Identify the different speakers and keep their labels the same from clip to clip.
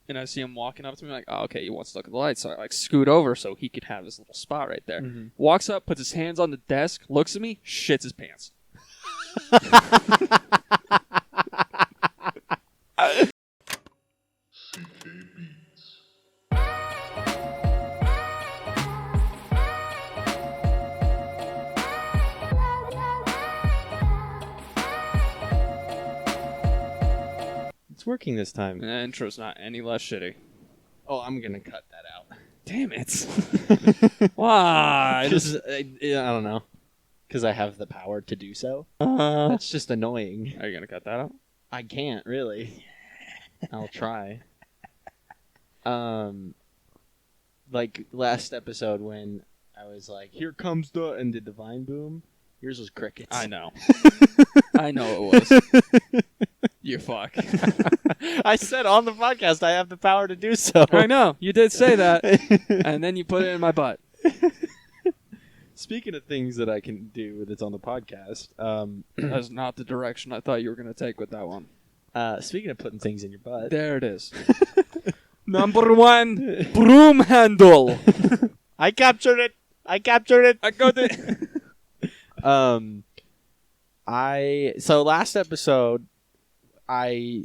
Speaker 1: and I see him walking up to me like, oh, okay, he wants to look at the lights. So I like scoot over so he could have his little spot right there.
Speaker 2: Mm-hmm.
Speaker 1: Walks up, puts his hands on the desk, looks at me, shits his pants.
Speaker 2: It's working this time.
Speaker 1: And the intro's not any less shitty.
Speaker 2: Oh, I'm gonna cut that out.
Speaker 1: Damn it. Why?
Speaker 2: Just I don't know. Because I have the power to do so. That's just annoying.
Speaker 1: Are you going to cut that out?
Speaker 2: I can't really. I'll try. Like last episode when I was like, "Here comes the," and did the vine boom. Yours was crickets.
Speaker 1: I know. I know it was. You fuck.
Speaker 2: I said on the podcast I have the power to do so.
Speaker 1: I know. You did say that. And then you put it in my butt.
Speaker 2: Speaking of things that I can do that's on the podcast,
Speaker 1: That's not the direction I thought you were going to take with that one.
Speaker 2: speaking of putting things in your butt,
Speaker 1: There it is. Number 1, broom handle.
Speaker 2: I captured it. I captured it.
Speaker 1: I got it.
Speaker 2: So last episode, I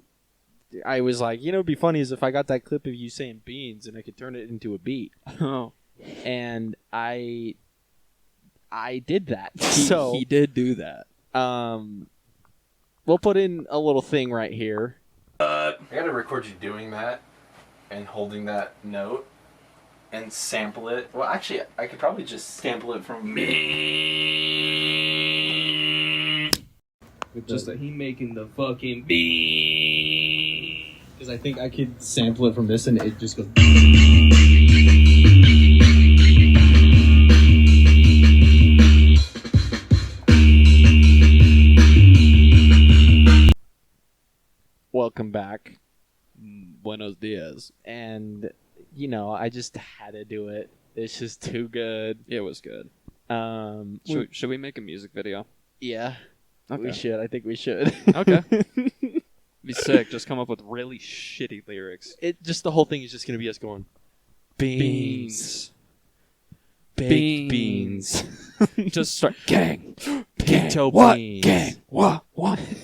Speaker 2: was like, you know, it'd be funny is if I got that clip of you saying beans and I could turn it into a beat,
Speaker 1: Oh.
Speaker 2: and I did that.
Speaker 1: He did do that.
Speaker 2: We'll put in a little thing right here.
Speaker 3: I gotta record you doing that and holding that note and sample it. Well, actually, I could probably just sample it from me.
Speaker 1: Just that he making the fucking beat.
Speaker 2: Because I think I could sample it from this and it just goes. Welcome back.
Speaker 1: Buenos dias.
Speaker 2: And, you know, I just had to do it. It's just too good.
Speaker 1: It was good. Should we make a music video?
Speaker 2: Yeah.
Speaker 1: Okay.
Speaker 2: We should. I think we should.
Speaker 1: Okay. Be sick. Just come up with really shitty lyrics.
Speaker 2: The whole thing is just going to be us going,
Speaker 1: Beans.
Speaker 2: baked beans.
Speaker 1: Just start. Gang.
Speaker 2: Pinto
Speaker 1: What?
Speaker 2: beans.
Speaker 1: Gang. What?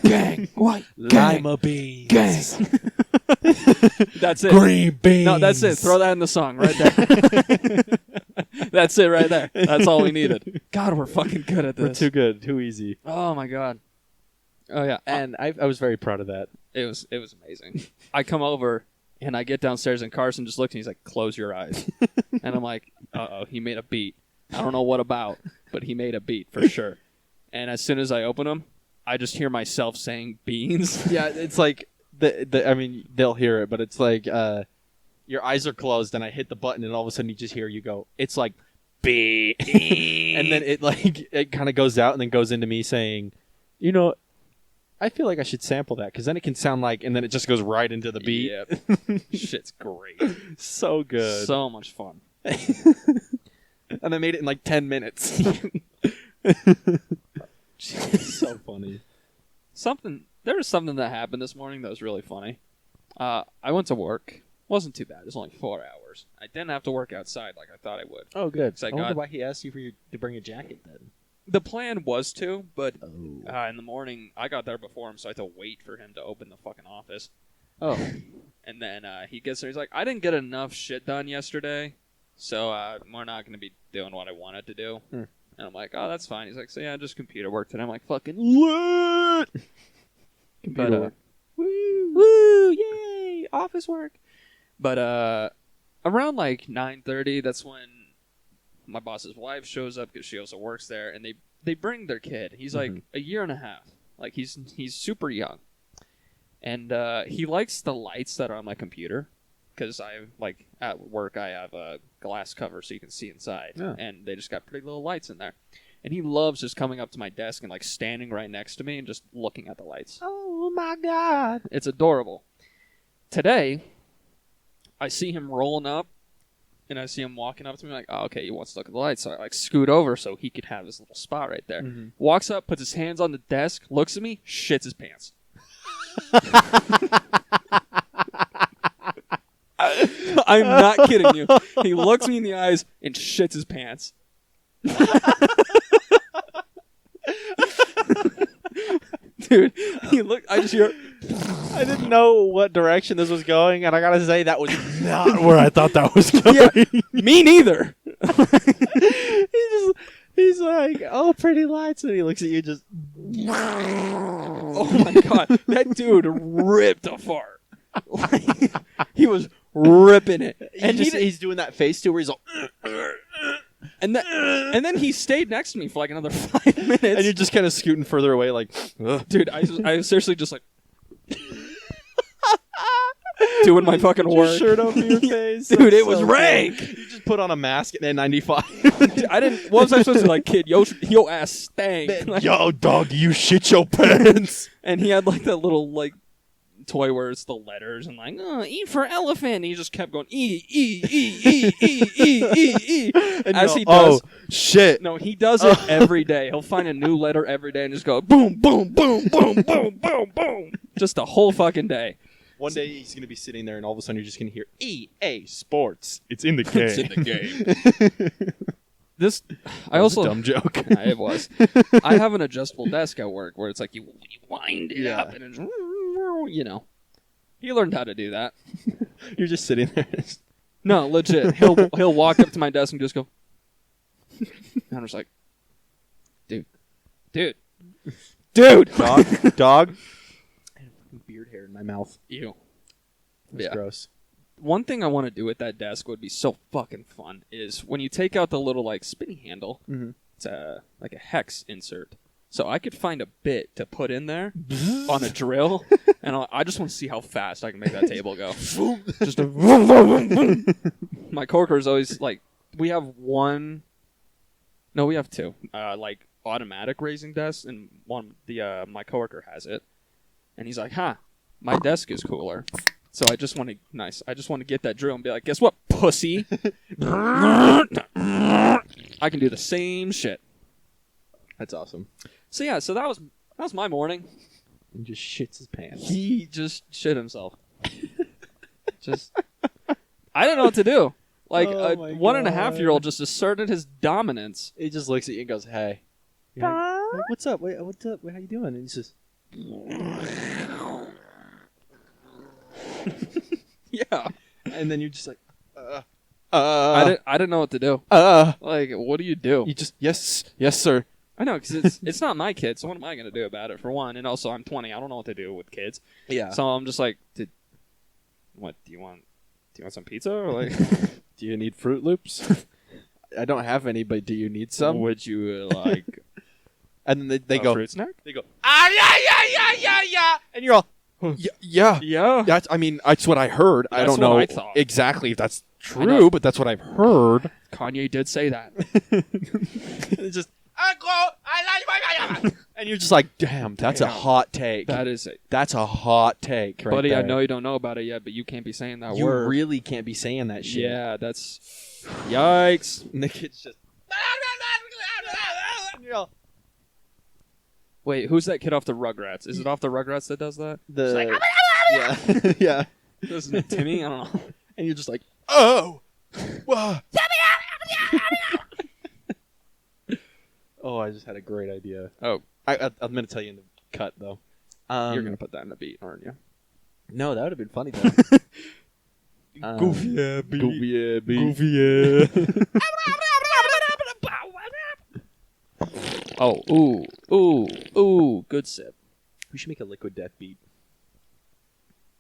Speaker 1: Gang. What?
Speaker 2: Lima beans.
Speaker 1: Gang. That's it.
Speaker 2: Green beans.
Speaker 1: No, that's it. Throw that in the song right there. That's it right there. That's all we needed. God, we're fucking good at this.
Speaker 2: We're too good. Too easy.
Speaker 1: Oh my god. Oh yeah.
Speaker 2: And I was very proud of that.
Speaker 1: It was amazing. I come over and I get downstairs and Carson just looks and he's like, "Close your eyes." And I'm like, "Uh-oh, he made a beat. I don't know what about, but he made a beat for sure." And as soon as I open them, I just hear myself saying beans.
Speaker 2: Yeah, it's like I mean, they'll hear it, but it's like your eyes are closed and I hit the button and all of a sudden you just hear you go. It's like beep, and then it kind of goes out and then goes into me saying, you know, I feel like I should sample that because then it can sound like, and then it just goes right into the beat.
Speaker 1: Yep. Shit's great.
Speaker 2: So good.
Speaker 1: So much fun.
Speaker 2: And I made it in like 10 minutes. So funny.
Speaker 1: There was something that happened this morning that was really funny. I went to work. Wasn't too bad. It was only 4 hours. I didn't have to work outside like I thought I would.
Speaker 2: Oh, good.
Speaker 1: So
Speaker 2: I wonder why he asked you to bring a jacket then.
Speaker 1: The plan was to, but
Speaker 2: Oh.
Speaker 1: in the morning I got there before him, so I had to wait for him to open the fucking office.
Speaker 2: Oh.
Speaker 1: And then he gets there. He's like, "I didn't get enough shit done yesterday, so we're not going to be doing what I wanted to do." And I'm like, "Oh, that's fine." He's like, "So yeah, just computer work today." I'm like, "Fucking lit!"
Speaker 2: Computer work.
Speaker 1: Woo! Yay! Office work. But around like 9:30, that's when my boss's wife shows up because she also works there, and they bring their kid. He's like a year and a half. Like he's super young, and he likes the lights that are on my computer because at work I have a glass cover so you can see inside, and they just got pretty little lights in there. And he loves just coming up to my desk and like standing right next to me and just looking at the lights.
Speaker 2: Oh my god.
Speaker 1: It's adorable. Today, I see him rolling up, and I see him walking up to me like, oh, okay, he wants to look at the lights. So I like scoot over so he could have his little spot right there. Walks up, puts his hands on the desk, looks at me, shits his pants. I'm not kidding you. He looks me in the eyes and shits his pants. Dude, he looked. I just hear.
Speaker 2: I didn't know what direction this was going, and I gotta say that was not where I thought that was going.
Speaker 1: Yeah, me neither.
Speaker 2: He's like, "Oh, pretty lights," and he looks at you just.
Speaker 1: Oh my god, that dude ripped a fart. Like, he was ripping it, and
Speaker 2: he's doing that face too, where he's like,
Speaker 1: and then he stayed next to me for like another 5 minutes.
Speaker 2: and you're just kind of scooting further away, like, ugh.
Speaker 1: Dude, I was seriously just like doing my fucking
Speaker 2: Your
Speaker 1: work.
Speaker 2: shirt over your face,
Speaker 1: Dude,
Speaker 2: That's
Speaker 1: it was
Speaker 2: so
Speaker 1: rank.
Speaker 2: cool. You just put on a mask and N95.
Speaker 1: I didn't. What was I supposed to do? Like, kid, yo ass stank. Like,
Speaker 2: Yo, dog, you shit your pants.
Speaker 1: and he had like that little like toy where it's the letters and like E for elephant. And he just kept going E.
Speaker 2: And
Speaker 1: As
Speaker 2: you're
Speaker 1: he
Speaker 2: like,
Speaker 1: does.
Speaker 2: Oh shit!
Speaker 1: No, he does it every day. He'll find a new letter every day and just go boom, boom, boom, boom, boom, boom, boom. Just the whole fucking day.
Speaker 2: One day he's gonna be sitting there, and all of a sudden you're just gonna hear EA Sports. It's in the game.
Speaker 1: It's in the game. This, I also
Speaker 2: dumb joke.
Speaker 1: Yeah, it was. I have an adjustable desk at work where it's like you wind it up and it's, you know. He learned how to do that.
Speaker 2: You're just sitting there.
Speaker 1: No, legit. He'll walk up to my desk and just go. And I'm just like, dude.
Speaker 2: Dog. I have fucking beard hair in my mouth.
Speaker 1: Ew.
Speaker 2: That's
Speaker 1: Yeah.
Speaker 2: gross.
Speaker 1: One thing I want to do with that desk would be so fucking fun is when you take out the little like spinny handle, it's like a hex insert. So I could find a bit to put in there on a drill, and I just want to see how fast I can make that table go. Just a my coworkers always like, we have one. No, we have two. Like automatic raising desks, and one my coworker has it, and he's like, "Huh, my desk is cooler." So I just want to get that drill and be like, "Guess what, pussy? I can do the same shit."
Speaker 2: That's awesome.
Speaker 1: So yeah, that was my morning.
Speaker 2: He just shits his pants.
Speaker 1: He just shit himself. I didn't know what to do. Like
Speaker 2: Oh my
Speaker 1: a 1.5-year-old
Speaker 2: God.
Speaker 1: just asserted his dominance.
Speaker 2: He just looks at you and goes, "Hey, You're like, what's up? Wait, what's up? Wait, how you doing?" And he says,
Speaker 1: Yeah,
Speaker 2: and then you're just like,
Speaker 1: I didn't know what to do. Like, what do you do?
Speaker 2: You just yes, sir.
Speaker 1: I know, because it's not my kid, so what am I going to do about it, for one? And also, I'm 20. I don't know what to do with kids.
Speaker 2: Yeah.
Speaker 1: So I'm just like, what, do you want some pizza? Or like,
Speaker 2: Do you need Fruit Loops? I don't have any, but do you need some?
Speaker 1: would you like
Speaker 2: And then they
Speaker 1: a
Speaker 2: go,
Speaker 1: fruit snack?
Speaker 2: they go, yeah, and you're all, yeah.
Speaker 1: Yeah.
Speaker 2: That's, I mean, that's what I heard. I
Speaker 1: That's
Speaker 2: don't know
Speaker 1: what I thought.
Speaker 2: exactly if that's
Speaker 1: know.
Speaker 2: true, but that's what I've heard.
Speaker 1: Kanye did say that.
Speaker 2: It's just, and you're just like, damn, that's a hot take. That's a hot take, right
Speaker 1: Buddy,
Speaker 2: there.
Speaker 1: I know you don't know about it yet, but you can't be saying that
Speaker 2: you
Speaker 1: word.
Speaker 2: really can't be saying that shit.
Speaker 1: Yeah, that's... Yikes.
Speaker 2: And the kid's just, and you're all,
Speaker 1: Wait, who's that kid off the Rugrats? Is it off the Rugrats that does that?
Speaker 2: yeah, yeah.
Speaker 1: Isn't it Timmy? I don't know.
Speaker 2: And you're just like, oh, whoa. Oh, I just had a great idea.
Speaker 1: Oh,
Speaker 2: I'm going to tell you in the cut, though.
Speaker 1: you're going to put that in a beat, aren't you?
Speaker 2: No, that would have been funny, though.
Speaker 1: Goofy beat.
Speaker 2: Goofy,
Speaker 1: Goofy Oh, ooh, good sip.
Speaker 2: We should make a Liquid Death beat.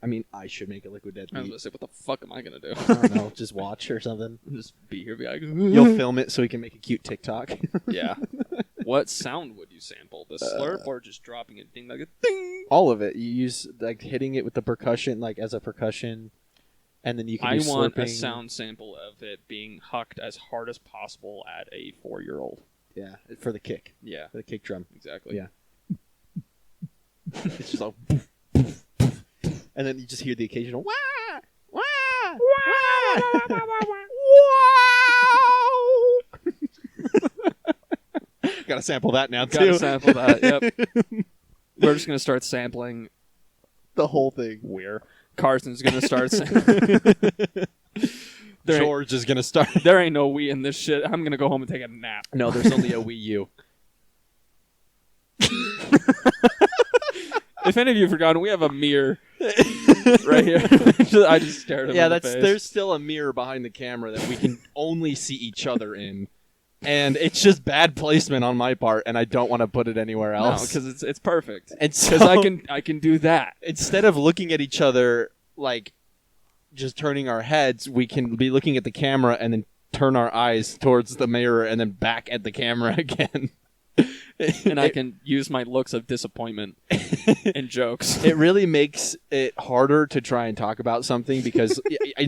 Speaker 2: I mean, I should make a Liquid Death
Speaker 1: I was
Speaker 2: beat.
Speaker 1: going to say, what the fuck am I going to do?
Speaker 2: I don't know, just watch or something.
Speaker 1: Just be here, be like...
Speaker 2: You'll film it so we can make a cute TikTok.
Speaker 1: Yeah. What sound would you sample? The slurp or just dropping a ding like a ding?
Speaker 2: All of it. You use, like, hitting it with the percussion, like, as a percussion, and then you can
Speaker 1: I
Speaker 2: do
Speaker 1: want a
Speaker 2: slurping.
Speaker 1: sound sample of it being hucked as hard as possible at a 4-year-old.
Speaker 2: Yeah, for the kick.
Speaker 1: Yeah,
Speaker 2: For the kick drum.
Speaker 1: exactly.
Speaker 2: Yeah. It's just like, and then you just hear the occasional wah, wah, wah, wow. Gotta sample that now too.
Speaker 1: Gotta sample that, yep. We're just going to start sampling
Speaker 2: The whole thing.
Speaker 1: We're. Carson's going to start sampling. There ain't-
Speaker 2: George is gonna start.
Speaker 1: There ain't no Wii in this shit. I'm gonna go home and take a nap.
Speaker 2: No, there's only a Wii U.
Speaker 1: If any of you have forgotten, we have a mirror right here. I just stared at him
Speaker 2: Yeah,
Speaker 1: in the face.
Speaker 2: there's still a mirror behind the camera that we can only see each other in, and it's just bad placement on my part, and I don't want to put it anywhere
Speaker 1: No,
Speaker 2: else.
Speaker 1: because it's perfect.
Speaker 2: And
Speaker 1: Because
Speaker 2: so,
Speaker 1: I can do that.
Speaker 2: instead of looking at each other like just turning our heads, we can be looking at the camera and then turn our eyes towards the mirror and then back at the camera again.
Speaker 1: And I can use my looks of disappointment in jokes.
Speaker 2: It really makes it harder to try and talk about something because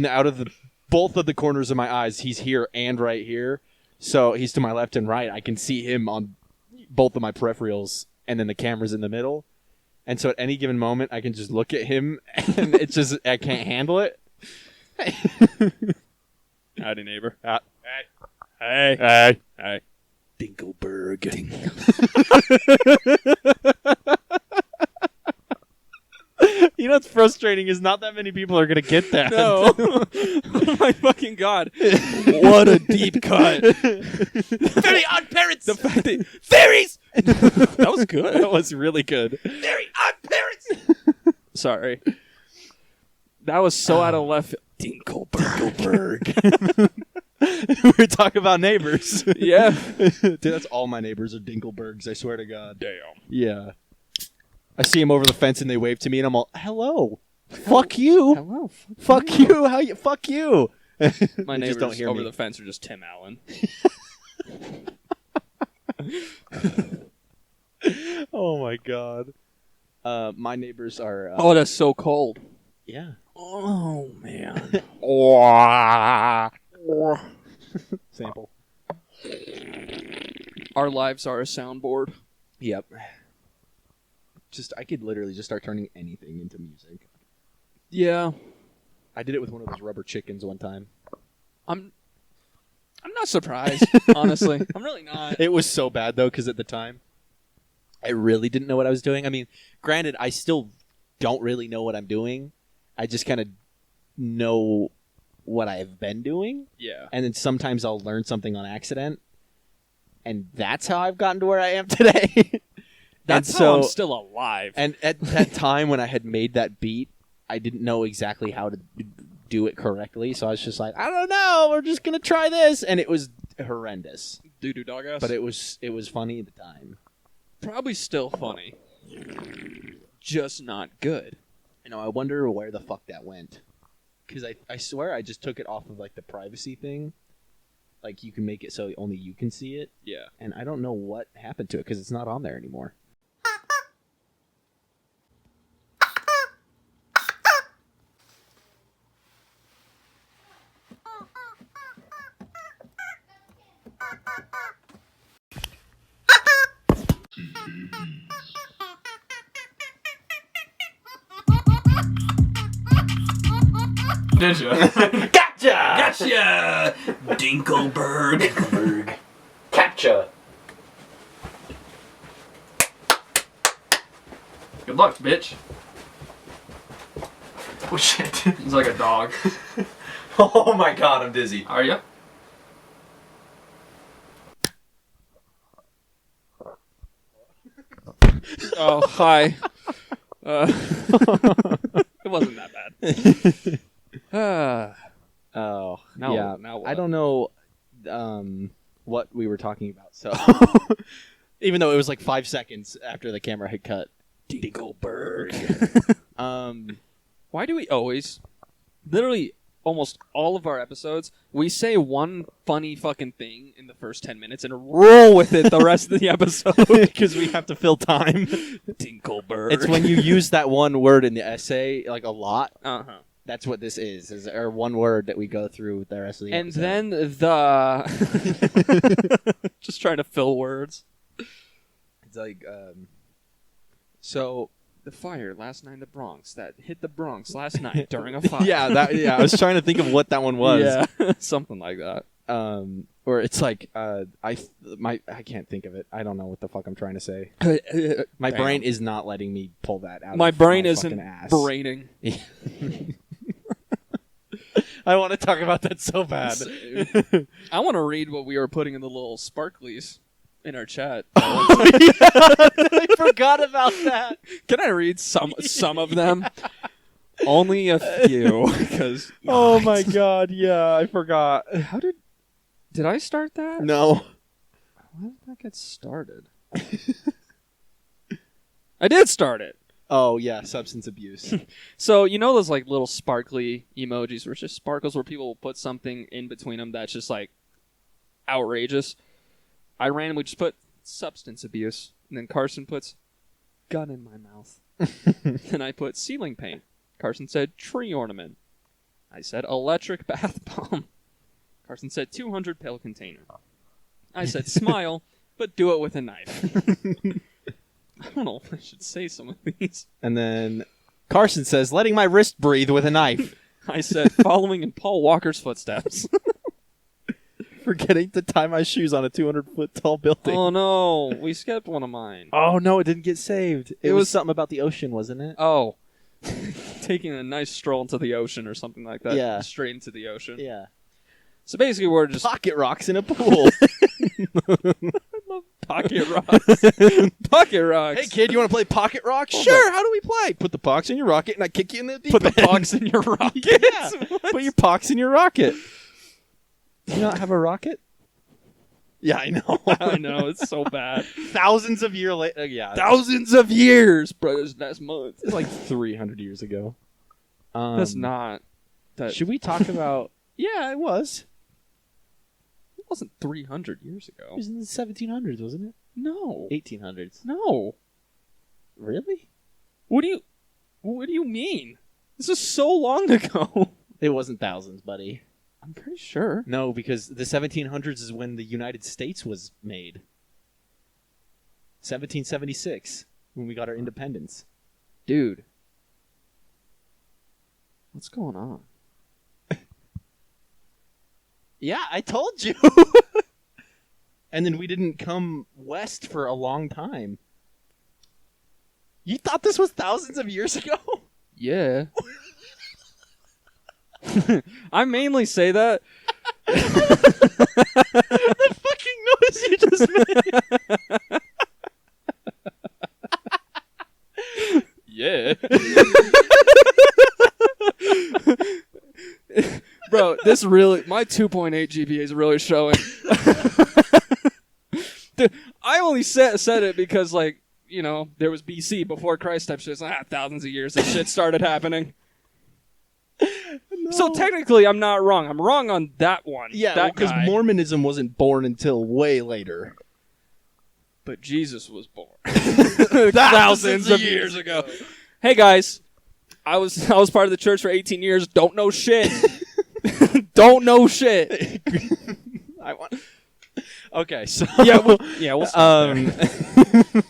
Speaker 2: out of both of the corners of my eyes, he's here and right here. So he's to my left and right. I can see him on both of my peripherals, and then the camera's in the middle. And so at any given moment, I can just look at him, and it's just I can't handle it.
Speaker 1: Howdy, neighbor.
Speaker 2: Hey.
Speaker 1: Hey. Hey.
Speaker 2: Dinkelberg. You know what's frustrating is not that many people are going to get that.
Speaker 1: No. Oh my fucking god. What a deep cut.
Speaker 2: Very odd parents.
Speaker 1: The fact that
Speaker 2: Fairies.
Speaker 1: that was good.
Speaker 2: That was really good.
Speaker 3: Very odd parents.
Speaker 1: Sorry. That was so out of left.
Speaker 2: Dinkelberg. We're talking about neighbors.
Speaker 1: Yeah.
Speaker 2: Dude, that's all my neighbors are Dinkelbergs, I swear to God.
Speaker 1: Damn.
Speaker 2: Yeah. I see them over the fence and they wave to me and I'm all, hello. Fuck you.
Speaker 1: Hello.
Speaker 2: Fuck you. How you? Fuck you.
Speaker 1: My
Speaker 2: They
Speaker 1: neighbors
Speaker 2: just don't hear
Speaker 1: over
Speaker 2: me.
Speaker 1: the fence are just Tim Allen.
Speaker 2: Oh my God. My neighbors are.
Speaker 1: Oh, that's so cold.
Speaker 2: Yeah.
Speaker 1: Oh, man.
Speaker 2: Sample.
Speaker 1: Our lives are a soundboard.
Speaker 2: Yep. I could literally just start turning anything into music.
Speaker 1: Yeah.
Speaker 2: I did it with one of those rubber chickens one time.
Speaker 1: I'm not surprised, honestly. I'm really not.
Speaker 2: It was so bad, though, because at the time, I really didn't know what I was doing. I mean, granted, I still don't really know what I'm doing. I just kind of know what I've been doing.
Speaker 1: Yeah.
Speaker 2: And then sometimes I'll learn something on accident. And that's how I've gotten to where I am today.
Speaker 1: That's
Speaker 2: and
Speaker 1: how I'm
Speaker 2: so,
Speaker 1: still alive.
Speaker 2: And at that time when I had made that beat, I didn't know exactly how to do it correctly. So I was just like, I don't know. We're just going to try this. And it was horrendous.
Speaker 1: Doo-doo dog ass.
Speaker 2: But it was funny at the time.
Speaker 1: Probably still funny. Just not good.
Speaker 2: You know, I wonder where the fuck that went. Because I swear I just took it off of, like, the privacy thing. Like, you can make it so only you can see it.
Speaker 1: Yeah.
Speaker 2: And I don't know what happened to it because it's not on there anymore.
Speaker 3: Did you?
Speaker 2: Gotcha!
Speaker 3: Gotcha! Dinkelberg. Capture.
Speaker 1: Good luck, bitch.
Speaker 3: Oh shit.
Speaker 1: He's like a dog.
Speaker 3: Oh my god, I'm dizzy.
Speaker 1: Are you? Oh, hi. It wasn't that bad.
Speaker 2: Oh,
Speaker 1: Now-
Speaker 2: yeah.
Speaker 1: now what?
Speaker 2: I don't know what we were talking about, so... Even though it was like 5 seconds after the camera had cut.
Speaker 1: Dinkelberg.
Speaker 2: Why
Speaker 1: do we always, literally almost all of our episodes, we say one funny fucking thing in the first 10 minutes and roll with it the rest of the episode?
Speaker 2: Because we have to fill time.
Speaker 1: Dinkelberg.
Speaker 2: It's when you use that one word in the essay like a lot.
Speaker 1: Uh-huh.
Speaker 2: That's what this is our one word that we go through the rest of the
Speaker 1: And
Speaker 2: episode.
Speaker 1: then just trying to fill words.
Speaker 2: It's like, so...
Speaker 1: The fire last night in the Bronx that hit the Bronx last night during a fire.
Speaker 2: I was trying to think of what that one was.
Speaker 1: Yeah, something like that.
Speaker 2: Or it's like, I can't think of it. I don't know what the fuck I'm trying to say. My
Speaker 1: Bam.
Speaker 2: brain is not letting me pull that out
Speaker 1: My
Speaker 2: of
Speaker 1: brain
Speaker 2: my
Speaker 1: isn't
Speaker 2: fucking ass.
Speaker 1: braining.
Speaker 2: I want to talk about that so bad.
Speaker 1: I want to read what we were putting in the little sparklies in our chat.
Speaker 2: I forgot about that.
Speaker 1: Can I read some of them? Only a few, because
Speaker 2: Oh my god, yeah, I forgot.
Speaker 1: how did I start that?
Speaker 2: No.
Speaker 1: How did that get started? I did start it.
Speaker 2: Oh yeah, substance abuse.
Speaker 1: So you know those like little sparkly emojis where it's just sparkles, where people will put something in between them that's just like outrageous. I randomly just put substance abuse, and then Carson puts gun in my mouth, and I put ceiling paint. Carson said tree ornament. I said electric bath bomb. Carson said 200 pill container. I said smile, but do it with a knife. I don't know if I should say some of these.
Speaker 2: And then Carson says, letting my wrist breathe with a knife.
Speaker 1: I said following in Paul Walker's footsteps.
Speaker 2: Forgetting to tie my shoes on a 200-foot tall building.
Speaker 1: Oh no, we skipped one of mine.
Speaker 2: Oh no, it didn't get saved. It was something about the ocean, wasn't it?
Speaker 1: Oh. Taking a nice stroll into the ocean or something like that.
Speaker 2: Yeah.
Speaker 1: Straight into the ocean.
Speaker 2: Yeah.
Speaker 1: So basically we're just
Speaker 2: Pocket rocks in a pool.
Speaker 1: pocket rocks. Pocket rocks.
Speaker 2: Hey kid, you want to play pocket rocks?
Speaker 1: Hold
Speaker 2: Sure. How do we play? Put the pox in your rocket, and I kick you in the deep
Speaker 1: Put the
Speaker 2: end.
Speaker 1: pox in your rocket.
Speaker 2: Yeah.
Speaker 1: What?
Speaker 2: Put your pox in your rocket. Do you not have a rocket? Yeah, I know.
Speaker 1: I know, it's so bad.
Speaker 2: Thousands of years later. Yeah.
Speaker 1: Thousands of years, brothers. That's months.
Speaker 2: It's like 300 years ago.
Speaker 1: That's not. That
Speaker 2: Should we talk about? Yeah, it was.
Speaker 1: It wasn't 300 years ago.
Speaker 2: It was in the 1700s, wasn't it?
Speaker 1: No.
Speaker 2: 1800s.
Speaker 1: No.
Speaker 2: Really?
Speaker 1: What do you mean? This is so long ago.
Speaker 2: It wasn't thousands, buddy.
Speaker 1: I'm pretty sure.
Speaker 2: No, because the 1700s is when the United States was made. 1776, when we got our independence.
Speaker 1: Dude. What's going on?
Speaker 2: Yeah, I told you. And then we didn't come west for a long time. You thought this was thousands of years ago?
Speaker 1: Yeah. I mainly say that.
Speaker 2: The fucking noise you just made.
Speaker 1: Yeah. Bro, this really, my 2.8 GPA is really showing. Dude, I only said it because, like, you know, there was BC, before Christ type shit. It's like, thousands of years this shit started happening. No. So technically, I'm not wrong. I'm wrong on that one.
Speaker 2: Yeah, because Mormonism wasn't born until way later.
Speaker 1: But Jesus was born thousands of years ago. Hey guys, I was part of the church for 18 years. Don't know shit. Don't know shit.
Speaker 2: I want. Okay, so
Speaker 1: we'll start there.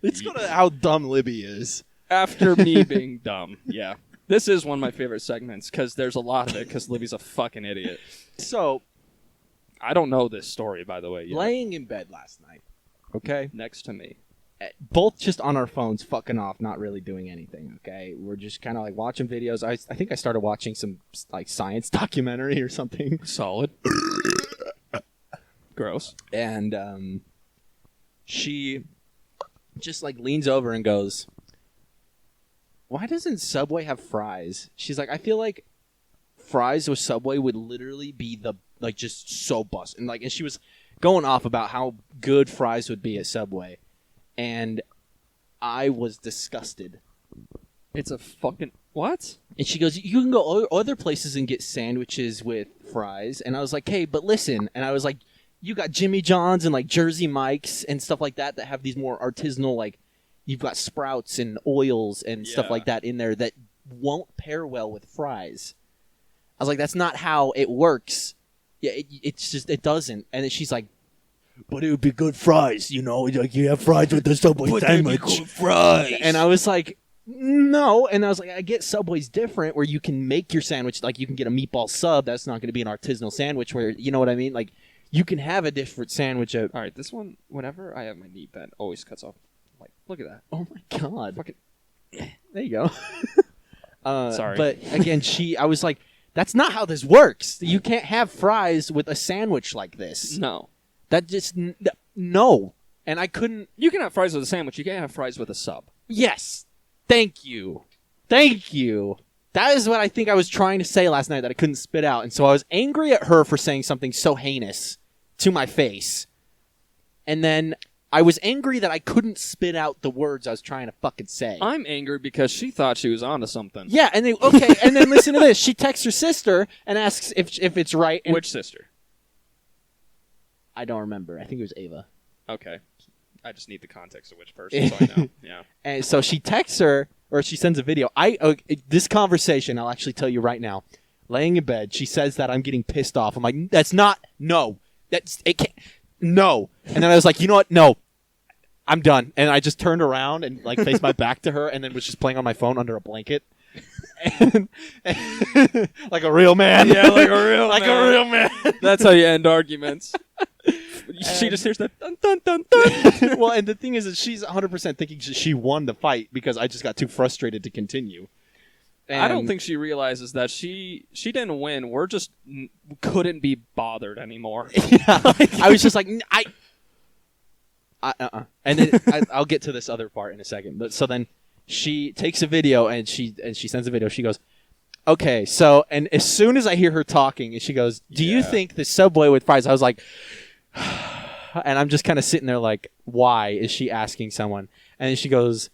Speaker 2: Let's go to how dumb Libby is.
Speaker 1: After me being dumb, yeah. This is one of my favorite segments because there's a lot of it because Libby's a fucking idiot.
Speaker 2: So,
Speaker 1: I don't know this story, by the way, yet.
Speaker 2: Laying in bed last night, okay?
Speaker 1: Next to me.
Speaker 2: Both just on our phones, fucking off, not really doing anything, okay? We're just kind of like watching videos. I think I started watching some like science documentary or something.
Speaker 1: Solid. Gross.
Speaker 2: And she just like leans over and goes, why doesn't Subway have fries? She's like, I feel like fries with Subway would literally be the like just so bust. And she was going off about how good fries would be at Subway. And I was disgusted.
Speaker 1: It's a fucking what?
Speaker 2: And she goes, you can go other places and get sandwiches with fries. And I was like, hey, but listen. And I was like, you got Jimmy John's and like Jersey Mike's and stuff like that have these more artisanal, like you've got Sprouts and oils and stuff like that in there that won't pair well with fries. I was like, that's not how it works. Yeah, it's just, it doesn't. And then she's like, but it would be good fries, you know? Like you have fries with the Subway sandwich. But good fries. And I was like, no. And I was like, I get Subway's different where you can make your sandwich. Like you can get a meatball sub. That's not going to be an artisanal sandwich where, you know what I mean? Like you can have a different sandwich. All
Speaker 1: right, this one, whenever I have my knee bent, always cuts off. Like, look at that.
Speaker 2: Oh my God.
Speaker 1: Fucking.
Speaker 2: There you go.
Speaker 1: Sorry.
Speaker 2: But again, I was like, That's not how this works. You can't have fries with a sandwich like this.
Speaker 1: No.
Speaker 2: That just no. And I couldn't.
Speaker 1: You can have fries with a sandwich. You can't have fries with a sub.
Speaker 2: Yes. Thank you. Thank you. That is what I think I was trying to say last night that I couldn't spit out. And so I was angry at her for saying something so heinous to my face. And then I was angry that I couldn't spit out the words I was trying to fucking say.
Speaker 1: I'm angry because she thought she was onto something.
Speaker 2: Yeah, and then and then listen to this. She texts her sister and asks if it's right. And
Speaker 1: Which sister?
Speaker 2: I don't remember. I think it was Ava.
Speaker 1: Okay. I just need the context of which person, so I know. Yeah.
Speaker 2: And so she texts her, or she sends a video. This conversation, I'll actually tell you right now. Laying in bed, she says that I'm getting pissed off. I'm like, that's not, no. It can't, no. And then I was like, you know what? No. I'm done. And I just turned around and like faced my back to her and then was just playing on my phone under a blanket. And like a real man.
Speaker 1: Yeah, like a real
Speaker 2: like
Speaker 1: man.
Speaker 2: a real man.
Speaker 1: That's how you end arguments. She just hears that dun dun dun dun.
Speaker 2: Well, and the thing is that she's 100% thinking she won the fight because I just got too frustrated to continue.
Speaker 1: I don't
Speaker 2: And-
Speaker 1: think she realizes that she didn't win. We're just couldn't be bothered anymore.
Speaker 2: Yeah. I was just like, And then I'll get to this other part in a second. But so then she takes a video and she sends a video. She goes, okay, so, and as soon as I hear her talking, and she goes, do you
Speaker 1: Yeah.
Speaker 2: think the Subway with fries? I was like, and I'm just kind of sitting there like, why is she asking someone? And then she goes,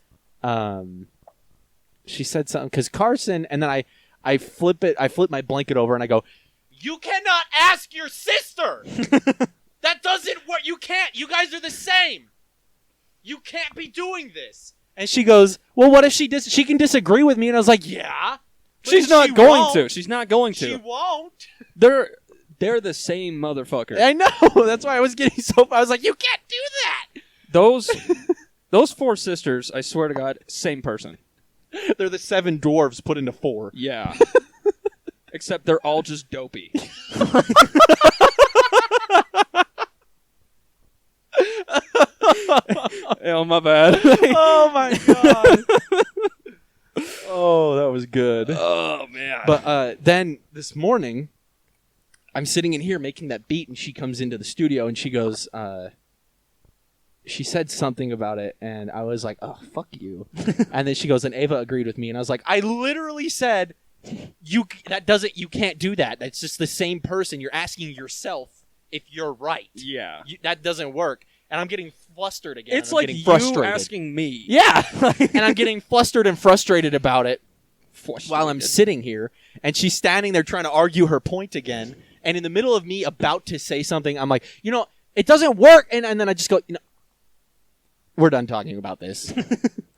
Speaker 2: she said something because Carson, and then I flip my blanket over and I go, you cannot ask your sister. That doesn't work. You can't. You guys are the same. You can't be doing this. And she goes, well, what if she can disagree with me? And I was like, yeah. but
Speaker 1: She's
Speaker 2: she
Speaker 1: not going
Speaker 2: won't.
Speaker 1: to. She's not going to.
Speaker 2: She won't.
Speaker 1: They're the same motherfucker.
Speaker 2: I know. That's why I was getting so. I was like, you can't do that.
Speaker 1: Those four sisters, I swear to God, same person.
Speaker 2: They're the 7 dwarves put into 4.
Speaker 1: Yeah. Except they're all just dopey. Oh, my bad.
Speaker 2: Oh my god. Oh, that was good.
Speaker 1: Oh, man.
Speaker 2: But then this morning, I'm sitting in here making that beat, and she comes into the studio, and she goes, she said something about it, and I was like, oh, fuck you. And then she goes, and Ava agreed with me, and I was like, I literally said, you can't do that. That's just the same person. You're asking yourself if you're right.
Speaker 1: Yeah.
Speaker 2: That doesn't work. And I'm getting flustered again.
Speaker 1: It's
Speaker 2: I'm
Speaker 1: like
Speaker 2: getting
Speaker 1: you
Speaker 2: frustrated.
Speaker 1: asking me.
Speaker 2: Yeah. And I'm getting flustered and frustrated about it while I'm sitting here, and she's standing there trying to argue her point again, and in the middle of me about to say something, I'm like, it doesn't work, and then I just go, we're done talking about this.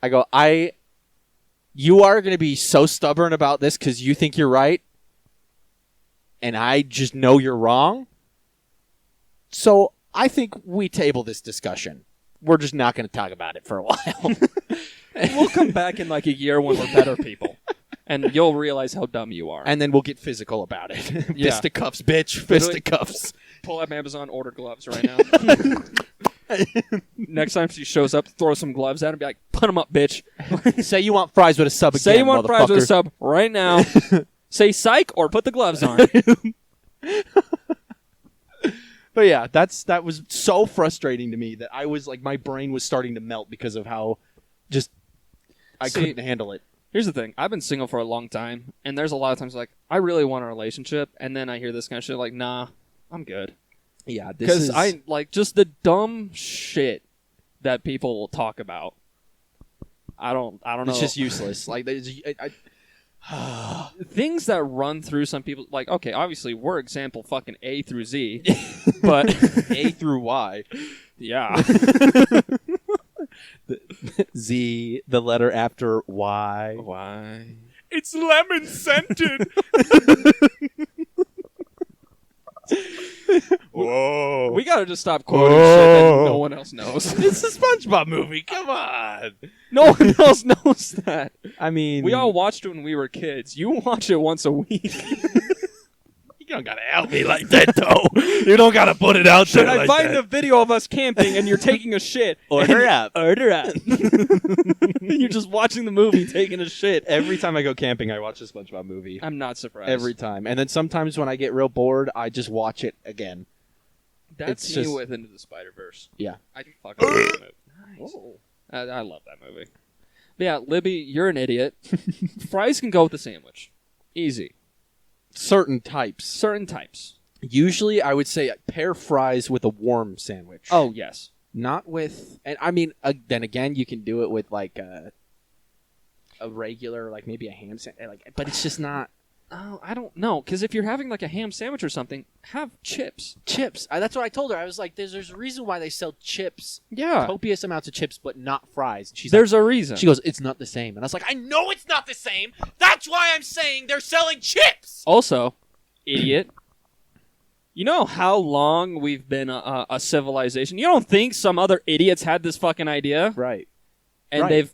Speaker 2: I go, you are going to be so stubborn about this because you think you're right, and I just know you're wrong, so I think we table this discussion. We're just not going to talk about it for a while.
Speaker 1: We'll come back in like a year when we're better people. And you'll realize how dumb you are.
Speaker 2: And then we'll get physical about it.
Speaker 1: Yeah.
Speaker 2: Fisticuffs, bitch. Fisticuffs.
Speaker 1: Pull up Amazon, order gloves right now. Next time she shows up, throw some gloves at her and be like, put them up, bitch.
Speaker 2: Say you want fries with a sub again,
Speaker 1: Say you want fries with a
Speaker 2: motherfucker.
Speaker 1: sub right now. Say psych or put the gloves on.
Speaker 2: But yeah, that was so frustrating to me that I was like, my brain was starting to melt because of how just I couldn't handle it.
Speaker 1: Here's the thing. I've been single for a long time, and there's a lot of times like, I really want a relationship, and then I hear this kind of shit like, nah, I'm good.
Speaker 2: Yeah, this
Speaker 1: Because
Speaker 2: is...
Speaker 1: I like just the dumb shit that people will talk about. I don't know.
Speaker 2: It's just useless. Like,
Speaker 1: Things that run through some people, like, okay, obviously we're example fucking A through Z, but
Speaker 2: A through Y.
Speaker 1: yeah.
Speaker 2: Z, the letter after Y.
Speaker 1: Why?
Speaker 2: It's lemon scented. Whoa.
Speaker 1: We gotta just stop quoting shit that no one else knows.
Speaker 2: It's a SpongeBob movie. Come on.
Speaker 1: No one else knows that.
Speaker 2: I mean,
Speaker 1: We all watched it when we were kids. You watch it once a week.
Speaker 2: you You don't gotta help me like that, though. You don't gotta put it out
Speaker 1: Should
Speaker 2: there
Speaker 1: I
Speaker 2: like
Speaker 1: find
Speaker 2: that.
Speaker 1: a video of us camping and you're taking a shit?
Speaker 2: Order up.
Speaker 1: Order up. You're just watching the movie, taking a shit.
Speaker 2: Every time I go camping, I watch a SpongeBob movie.
Speaker 1: I'm not surprised.
Speaker 2: Every time. And then sometimes when I get real bored, I just watch it again.
Speaker 1: That's
Speaker 2: it's
Speaker 1: me
Speaker 2: just-
Speaker 1: with Into the Spider-Verse.
Speaker 2: Yeah.
Speaker 1: I fucking love that movie. Nice. I love that movie. But yeah, Libby, you're an idiot. Fries can go with the sandwich. Easy.
Speaker 2: Certain types.
Speaker 1: Certain types.
Speaker 2: Usually, I would say pear fries with a warm sandwich.
Speaker 1: Oh, yes.
Speaker 2: Not with... And I mean, then again, you can do it with like a regular, like maybe a ham sandwich. Like, but it's just not...
Speaker 1: Oh, I don't know. Because if you're having like a ham sandwich or something, have chips.
Speaker 2: Chips. That's what I told her. I was like, there's a reason why they sell chips.
Speaker 1: Yeah.
Speaker 2: Copious amounts of chips, but not fries. And she's
Speaker 1: There's a reason.
Speaker 2: She goes, it's not the same. And I was like, I know it's not the same. That's why I'm saying they're selling chips.
Speaker 1: Also, idiot. You know how long we've been a civilization? You don't think some other idiots had this fucking idea?
Speaker 2: Right.
Speaker 1: And
Speaker 2: Right.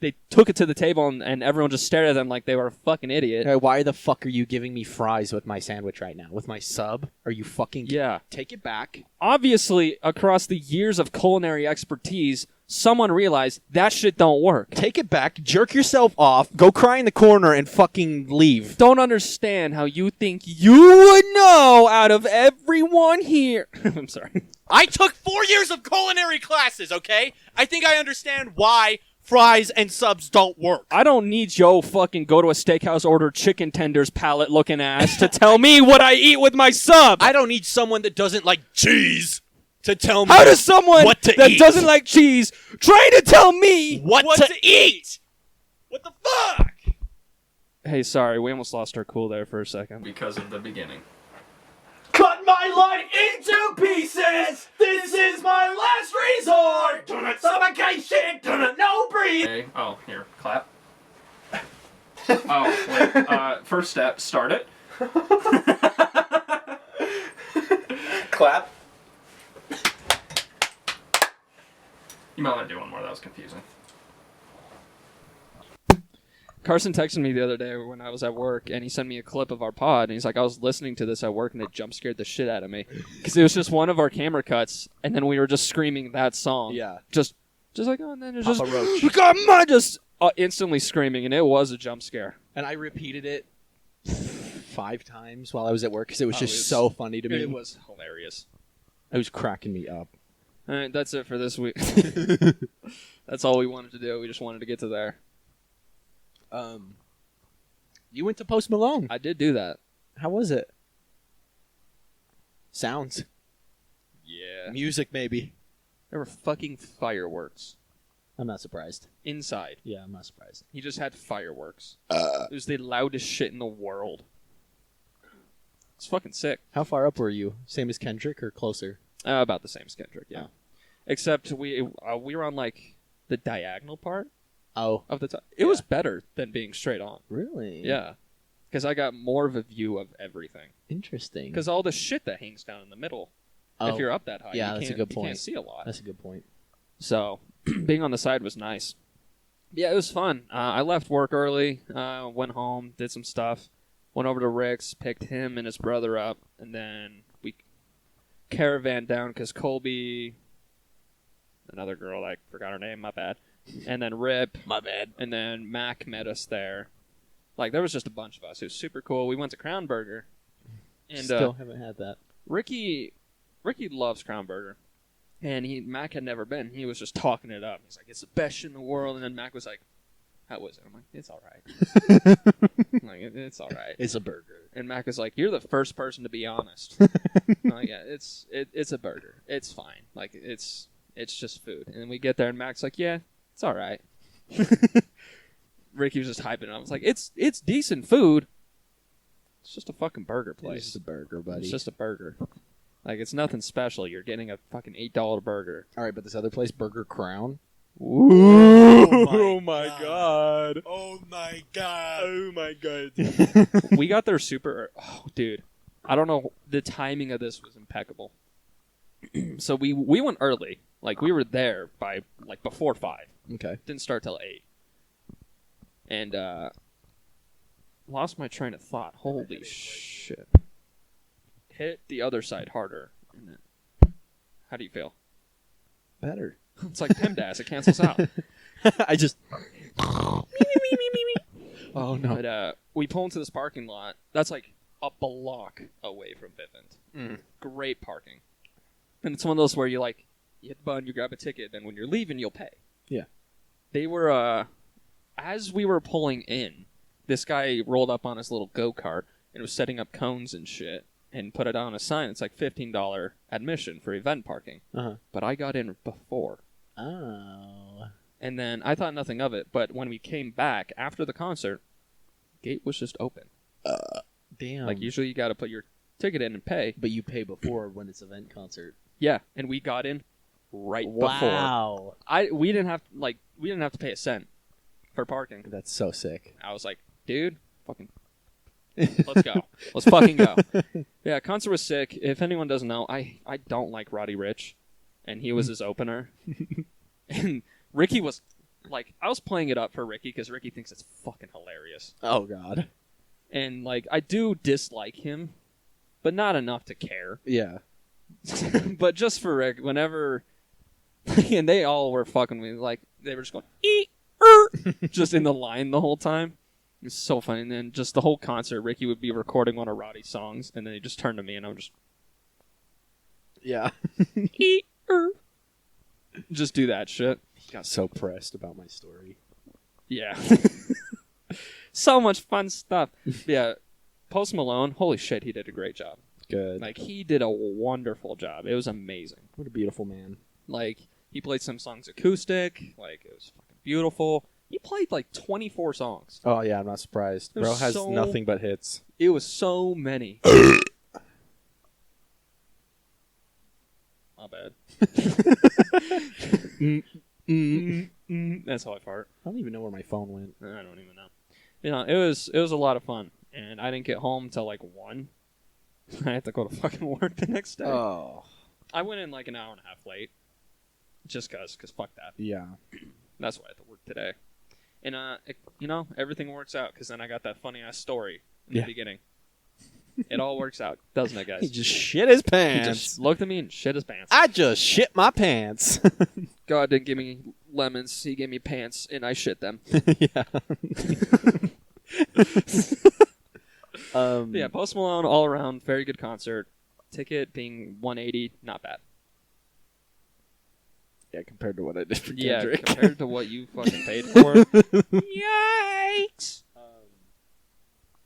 Speaker 1: they took it to the table and everyone just stared at them like they were a fucking idiot.
Speaker 2: Why the fuck are you giving me fries with my sandwich right now? With my sub? Are you fucking...
Speaker 1: Yeah.
Speaker 2: Take it back.
Speaker 1: Obviously, across the years of culinary expertise, someone realized that shit don't work.
Speaker 2: Take it back. Jerk yourself off. Go cry in the corner and fucking leave.
Speaker 1: Don't understand how you think you would know out of everyone here. I'm sorry.
Speaker 2: I took 4 years of culinary classes, okay? I think I understand why fries and subs don't work.
Speaker 1: I don't need yo fucking go to a steakhouse, order chicken tenders palate looking ass to tell me what I eat with my sub.
Speaker 2: I don't need someone that doesn't like cheese to tell me
Speaker 1: How does someone
Speaker 2: what to
Speaker 1: that
Speaker 2: eat.
Speaker 1: doesn't like cheese try to tell me
Speaker 2: what to eat. What the fuck?
Speaker 1: Hey, sorry, we almost lost our cool there for a second.
Speaker 3: Because of the beginning.
Speaker 2: Cut my life into pieces. This is my last resort. Suffocation. No breathe.
Speaker 3: Okay. Oh, here, clap. Oh, wait. First step, start it.
Speaker 2: Clap.
Speaker 3: You might want to do one more. That was confusing.
Speaker 1: Carson texted me the other day when I was at work, and he sent me a clip of our pod, and he's like, I was listening to this at work, and it jump scared the shit out of me. Because it was just one of our camera cuts, and then we were just screaming that song.
Speaker 2: Yeah.
Speaker 1: Just like, oh, and then it's just,
Speaker 2: Papa Roach.
Speaker 1: God, just instantly screaming, and it was a jump scare.
Speaker 2: And I repeated it 5 times while I was at work because it was
Speaker 1: Oh,
Speaker 2: just
Speaker 1: it was-
Speaker 2: so funny to me.
Speaker 1: It was hilarious.
Speaker 2: It was cracking me up.
Speaker 1: All right, that's it for this week. That's all we wanted to do. We just wanted to get to there.
Speaker 2: You went to Post Malone.
Speaker 1: I did do that.
Speaker 2: How was it? Sounds.
Speaker 1: Yeah.
Speaker 2: Music, maybe.
Speaker 1: There were fucking fireworks
Speaker 2: I'm not surprised.
Speaker 1: inside.
Speaker 2: Yeah, I'm not surprised.
Speaker 1: He just had fireworks. It was the loudest shit in the world. It's fucking sick.
Speaker 2: How far up were you? Same as Kendrick or closer?
Speaker 1: About the same as Kendrick, yeah.
Speaker 2: Oh.
Speaker 1: Except we were on like the diagonal part
Speaker 2: Oh,
Speaker 1: of the top. It was better than being straight on.
Speaker 2: really?
Speaker 1: Yeah. Because I got more of a view of everything.
Speaker 2: Interesting.
Speaker 1: Because all the shit that hangs down in the middle,
Speaker 2: Oh,
Speaker 1: if you're up that high,
Speaker 2: yeah,
Speaker 1: you
Speaker 2: that's a
Speaker 1: can't,
Speaker 2: good
Speaker 1: you
Speaker 2: point.
Speaker 1: can't see a lot.
Speaker 2: that's a good point.
Speaker 1: So being on the side was nice. Yeah, it was fun. I left work early, went home, did some stuff, went over to Rick's, picked him and his brother up, and then we caravan down because Colby, another girl, I forgot her name, my bad, and then Rip,
Speaker 2: My bad.
Speaker 1: and then Mac met us there. Like, there was just a bunch of us. It was super cool. We went to Crown Burger. And
Speaker 2: Still haven't had that.
Speaker 1: Ricky loves Crown Burger. And Mac had never been. He was just talking it up. He's like, it's the best shit in the world. And then Mac was like, how was it? I'm like, it's all right. I'm like, it's all right.
Speaker 2: It's a burger.
Speaker 1: And Mac was like, you're the first person to be honest. I'm like, yeah, it's a burger. It's fine. Like, it's just food. And then we get there, and Mac's like, yeah, it's all right. Ricky was just hyping it. I was like, it's decent food. It's just a fucking burger place.
Speaker 2: It's just a burger, buddy.
Speaker 1: It's just a burger. Like, it's nothing special. You're getting a fucking $8 burger.
Speaker 2: All right, but this other place, Burger Crown.
Speaker 1: Oh
Speaker 2: my
Speaker 1: god.
Speaker 2: Oh my god.
Speaker 1: Oh my god. We got there super. Oh, dude. I don't know. The timing of this was impeccable. So we went early. Like, we were there by, like, before 5.
Speaker 2: Okay.
Speaker 1: Didn't start till 8. And, lost my train of thought. Holy shit. hit the other side harder. And then, how do you feel?
Speaker 2: Better.
Speaker 1: It's like PEMDAS. It cancels out.
Speaker 2: I just. Oh no.
Speaker 1: But we pull into this parking lot. That's like a block away from Vivint. Great parking. And it's one of those where you like, you hit the button, you grab a ticket, then when you're leaving, you'll pay.
Speaker 2: Yeah.
Speaker 1: They were, as we were pulling in, this guy rolled up on his little go-kart and was setting up cones and shit and put it on a sign. It's like $15 admission for event parking.
Speaker 2: Uh-huh.
Speaker 1: But I got in before.
Speaker 2: Oh.
Speaker 1: And then I thought nothing of it. But when we came back after the concert, gate was just open.
Speaker 2: Damn.
Speaker 1: Like usually you got to put your ticket in and pay.
Speaker 2: But you pay before when it's event concert.
Speaker 1: Yeah, and we got in right before.
Speaker 2: Wow.
Speaker 1: We didn't have to pay a cent for parking.
Speaker 2: That's so sick.
Speaker 1: I was like, dude, fucking let's go. Let's fucking go. Yeah, concert was sick. If anyone doesn't know, I don't like Roddy Ricch, and he was his opener. And Ricky was like, I was playing it up for Ricky because Ricky thinks it's fucking hilarious.
Speaker 2: Oh god.
Speaker 1: And like, I do dislike him, but not enough to care.
Speaker 2: Yeah.
Speaker 1: But just for Rick, whenever, and they all were fucking me, like they were just going just in the line the whole time. It was so funny. And then just the whole concert, Ricky would be recording one of Roddy's songs, and then he just turned to me, and I would just
Speaker 2: Yeah.
Speaker 1: just do that shit.
Speaker 2: He got so pressed about my story.
Speaker 1: Yeah, so much fun stuff. Yeah, Post Malone, holy shit, he did a great job.
Speaker 2: Good.
Speaker 1: Like he did a wonderful job. It was amazing.
Speaker 2: What a beautiful man.
Speaker 1: Like, he played some songs acoustic. Like, it was fucking beautiful. He played, like, 24 songs.
Speaker 2: Oh yeah, I'm not surprised.
Speaker 1: There's
Speaker 2: Bro has
Speaker 1: so-
Speaker 2: nothing but hits.
Speaker 1: It was so many. My bad. That's how I fart.
Speaker 2: I don't even know where my phone went.
Speaker 1: I don't even know. You know, it was a lot of fun. And I didn't get home until, like, 1. I had to go to fucking work the next day.
Speaker 2: Oh.
Speaker 1: I went in, like, an hour and a half late. Just because fuck that.
Speaker 2: Yeah.
Speaker 1: That's why I had to work today. And, everything works out, because then I got that funny-ass story in the beginning. It all works out, doesn't it, guys?
Speaker 2: He just shit his
Speaker 1: He
Speaker 2: pants.
Speaker 1: just looked at me and shit his pants.
Speaker 2: I just shit my pants.
Speaker 1: God didn't give me lemons, he gave me pants, and I shit them.
Speaker 2: Yeah.
Speaker 1: Yeah, Post Malone, all around, very good concert. Ticket being $180, not bad.
Speaker 2: Yeah, compared to what I did for
Speaker 1: Yeah,
Speaker 2: Kendrick.
Speaker 1: compared to what you fucking paid for. Yikes!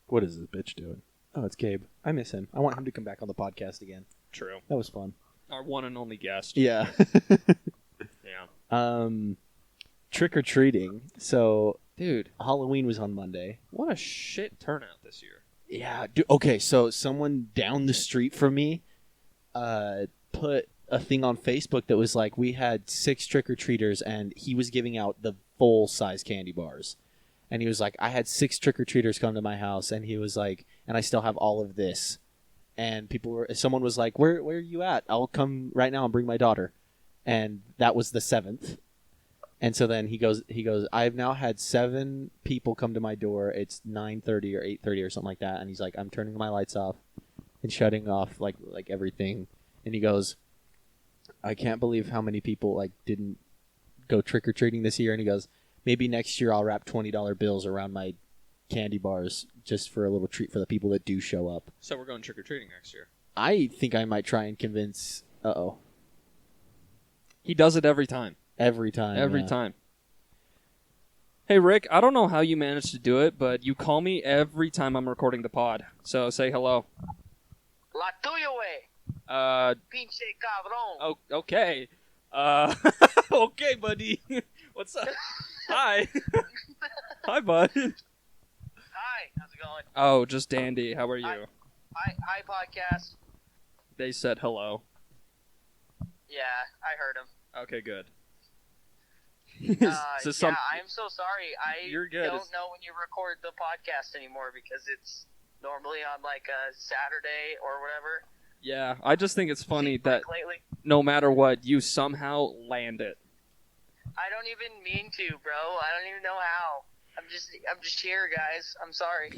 Speaker 2: What is this bitch doing? Oh, it's Gabe. I miss him. I want him to come back on the podcast again.
Speaker 1: True.
Speaker 2: That was fun.
Speaker 1: Our one and only guest.
Speaker 2: Yeah.
Speaker 1: Yeah.
Speaker 2: Trick or treating. So
Speaker 1: Dude,
Speaker 2: Halloween was on Monday.
Speaker 1: what a shit turnout this year.
Speaker 2: Yeah. Okay, so someone down the street from me put a thing on Facebook that was like, we had 6 trick-or-treaters, and he was giving out the full-size candy bars. And he was like, I had 6 trick-or-treaters come to my house, and he was like, and I still have all of this. And someone was like, where are you at? I'll come right now and bring my daughter. And that was the 7th. And so then he goes, I've now had 7 people come to my door. It's 9:30 or 8:30 or something like that. And he's like, I'm turning my lights off and shutting off like everything. And he goes, I can't believe how many people like didn't go trick-or-treating this year. And he goes, maybe next year I'll wrap $20 bills around my candy bars just for a little treat for the people that do show up.
Speaker 1: So we're going trick-or-treating next year.
Speaker 2: I think I might try and convince...
Speaker 1: He does it every time.
Speaker 2: Every time.
Speaker 1: Every
Speaker 2: yeah.
Speaker 1: time. Hey, Rick, I don't know how you managed to do it, but you call me every time I'm recording the pod. So say hello.
Speaker 4: La tuya, wey. Pinche cabrón.
Speaker 1: Oh, okay. Okay, buddy. What's up? Hi. Hi, bud.
Speaker 4: Hi, how's it going?
Speaker 1: Oh, just dandy. How are you?
Speaker 4: Hi, podcast.
Speaker 1: They said hello.
Speaker 4: Yeah, I heard him.
Speaker 1: Okay, good.
Speaker 4: I'm so sorry. I
Speaker 1: You're good.
Speaker 4: don't know when you record the podcast anymore because it's normally on like a Saturday or whatever.
Speaker 1: Yeah, I just think it's funny that
Speaker 4: Lately,
Speaker 1: no matter what, you somehow land it.
Speaker 4: I don't even mean to, bro. I don't even know how. I'm just here, guys. I'm sorry.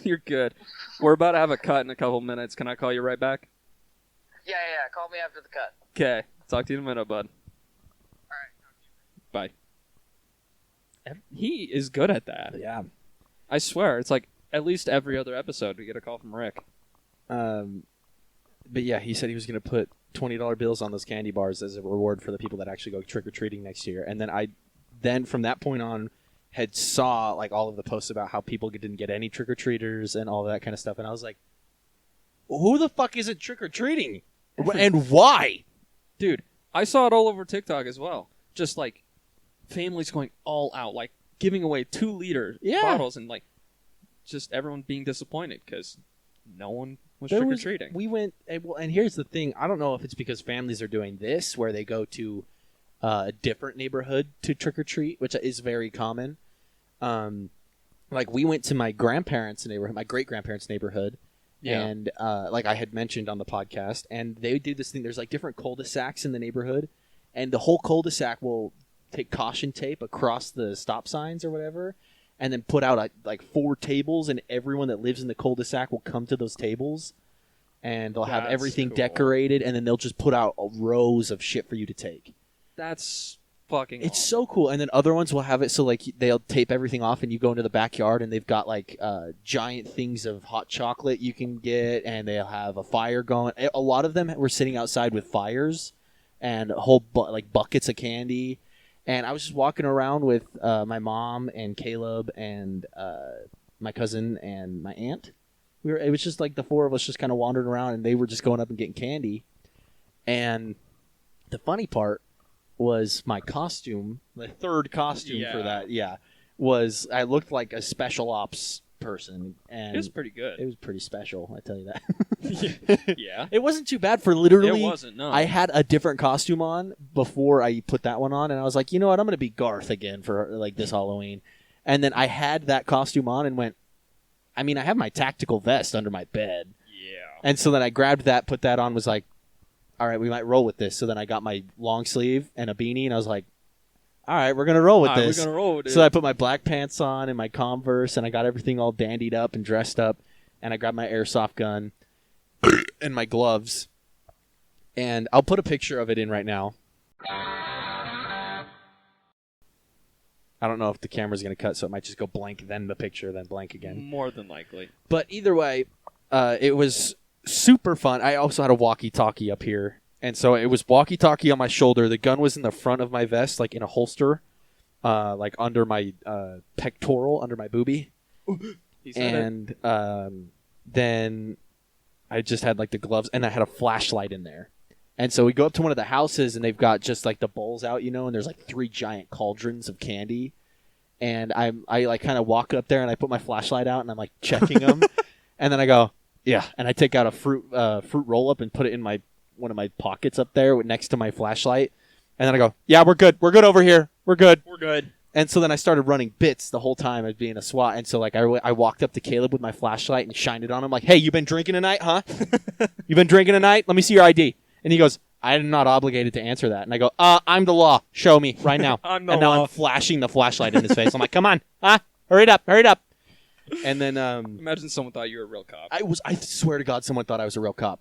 Speaker 1: You're good. We're about to have a cut in a couple minutes. Can I call you right back?
Speaker 4: Yeah. Call me after the cut.
Speaker 1: Okay. Talk to you in a minute, bud.
Speaker 4: All right.
Speaker 1: Bye. He is good at that.
Speaker 2: Yeah.
Speaker 1: I swear, it's like at least every other episode we get a call from Rick.
Speaker 2: But yeah, he said he was going to put $20 bills on those candy bars as a reward for the people that actually go trick or treating next year. And then from that point on, had saw like all of the posts about how people didn't get any trick or treaters and all that kind of stuff. And I was like, who the fuck isn't trick or treating, and why?
Speaker 1: Dude, I saw it all over TikTok as well. Just like families going all out, like giving away 2-liter
Speaker 2: Yeah.
Speaker 1: bottles, and like just everyone being disappointed because no one was
Speaker 2: There
Speaker 1: trick or
Speaker 2: was-
Speaker 1: treating.
Speaker 2: We went, and here's the thing. I don't know if it's because families are doing this, where they go to a different neighborhood to trick or treat, which is very common. Like we went to my grandparents' neighborhood, my great grandparents' neighborhood, and like I had mentioned on the podcast, and they do this thing. There's like different cul-de-sacs in the neighborhood, and the whole cul-de-sac will take caution tape across the stop signs or whatever, and then put out like 4 tables, and everyone that lives in the cul-de-sac will come to those tables, and they'll have
Speaker 1: That's
Speaker 2: everything
Speaker 1: cool.
Speaker 2: decorated, and then they'll just put out rows of shit for you to take.
Speaker 1: That's fucking
Speaker 2: It's
Speaker 1: awesome.
Speaker 2: so cool. And then other ones will have it so like they'll tape everything off, and you go into the backyard, and they've got like giant things of hot chocolate you can get, and they'll have a fire going. A lot of them were sitting outside with fires and a whole like buckets of candy. And I was just walking around with my mom and Caleb and my cousin and my aunt. It was just like the 4 of us just kind of wandering around, and they were just going up and getting candy. And the funny part was my costume, the third costume for
Speaker 1: Yeah.
Speaker 2: that, was I looked like a special ops person, and
Speaker 1: It was pretty good.
Speaker 2: it was pretty special, I tell you that.
Speaker 1: Yeah.
Speaker 2: It wasn't too bad for literally.
Speaker 1: It wasn't, no.
Speaker 2: I had a different costume on before I put that one on, and I was like, you know what, I'm going to be Garth again for like this Halloween. And then I had that costume on and went, I mean, I have my tactical vest under my bed.
Speaker 1: Yeah.
Speaker 2: And so then I grabbed that, put that on, was like, all right, we might roll with this. So then I got my long sleeve and a beanie, and I was like, all right, we're going to roll with this.
Speaker 1: We're gonna roll with it.
Speaker 2: So I put my black pants on and my Converse, and I got everything all dandied up and dressed up, and I grabbed my airsoft gun and my gloves. And I'll put a picture of it in right now. I don't know if the camera's going to cut, so it might just go blank, then the picture, then blank again.
Speaker 1: More than likely.
Speaker 2: But either way, it was super fun. I also had a walkie-talkie up here. And so it was walkie-talkie on my shoulder. The gun was in the front of my vest, like in a holster, like under my pectoral, under my boobie.
Speaker 1: He said it.
Speaker 2: And then I just had like the gloves, and I had a flashlight in there. And so we go up to one of the houses, and they've got just like the bowls out, you know, and there's like 3 giant cauldrons of candy. And I like kind of walk up there, and I put my flashlight out, and I'm like checking them. And then I go, yeah. And I take out a fruit roll-up and put it in one of my pockets up there next to my flashlight. And then I go, yeah, we're good. We're good over here. We're good.
Speaker 1: We're good.
Speaker 2: And so then I started running bits the whole time as being a SWAT. And so like I walked up to Caleb with my flashlight and shined it on him like, hey, you been drinking tonight, huh? You been drinking tonight? Let me see your ID. And he goes, I'm not obligated to answer that. And I go, I'm the law. Show me right now.
Speaker 1: I'm the
Speaker 2: and now
Speaker 1: law.
Speaker 2: I'm flashing the flashlight in his face. I'm like, come on. Hurry it up. Hurry it up. And then
Speaker 1: Imagine someone thought you were a real cop.
Speaker 2: I swear to God, someone thought I was a real cop.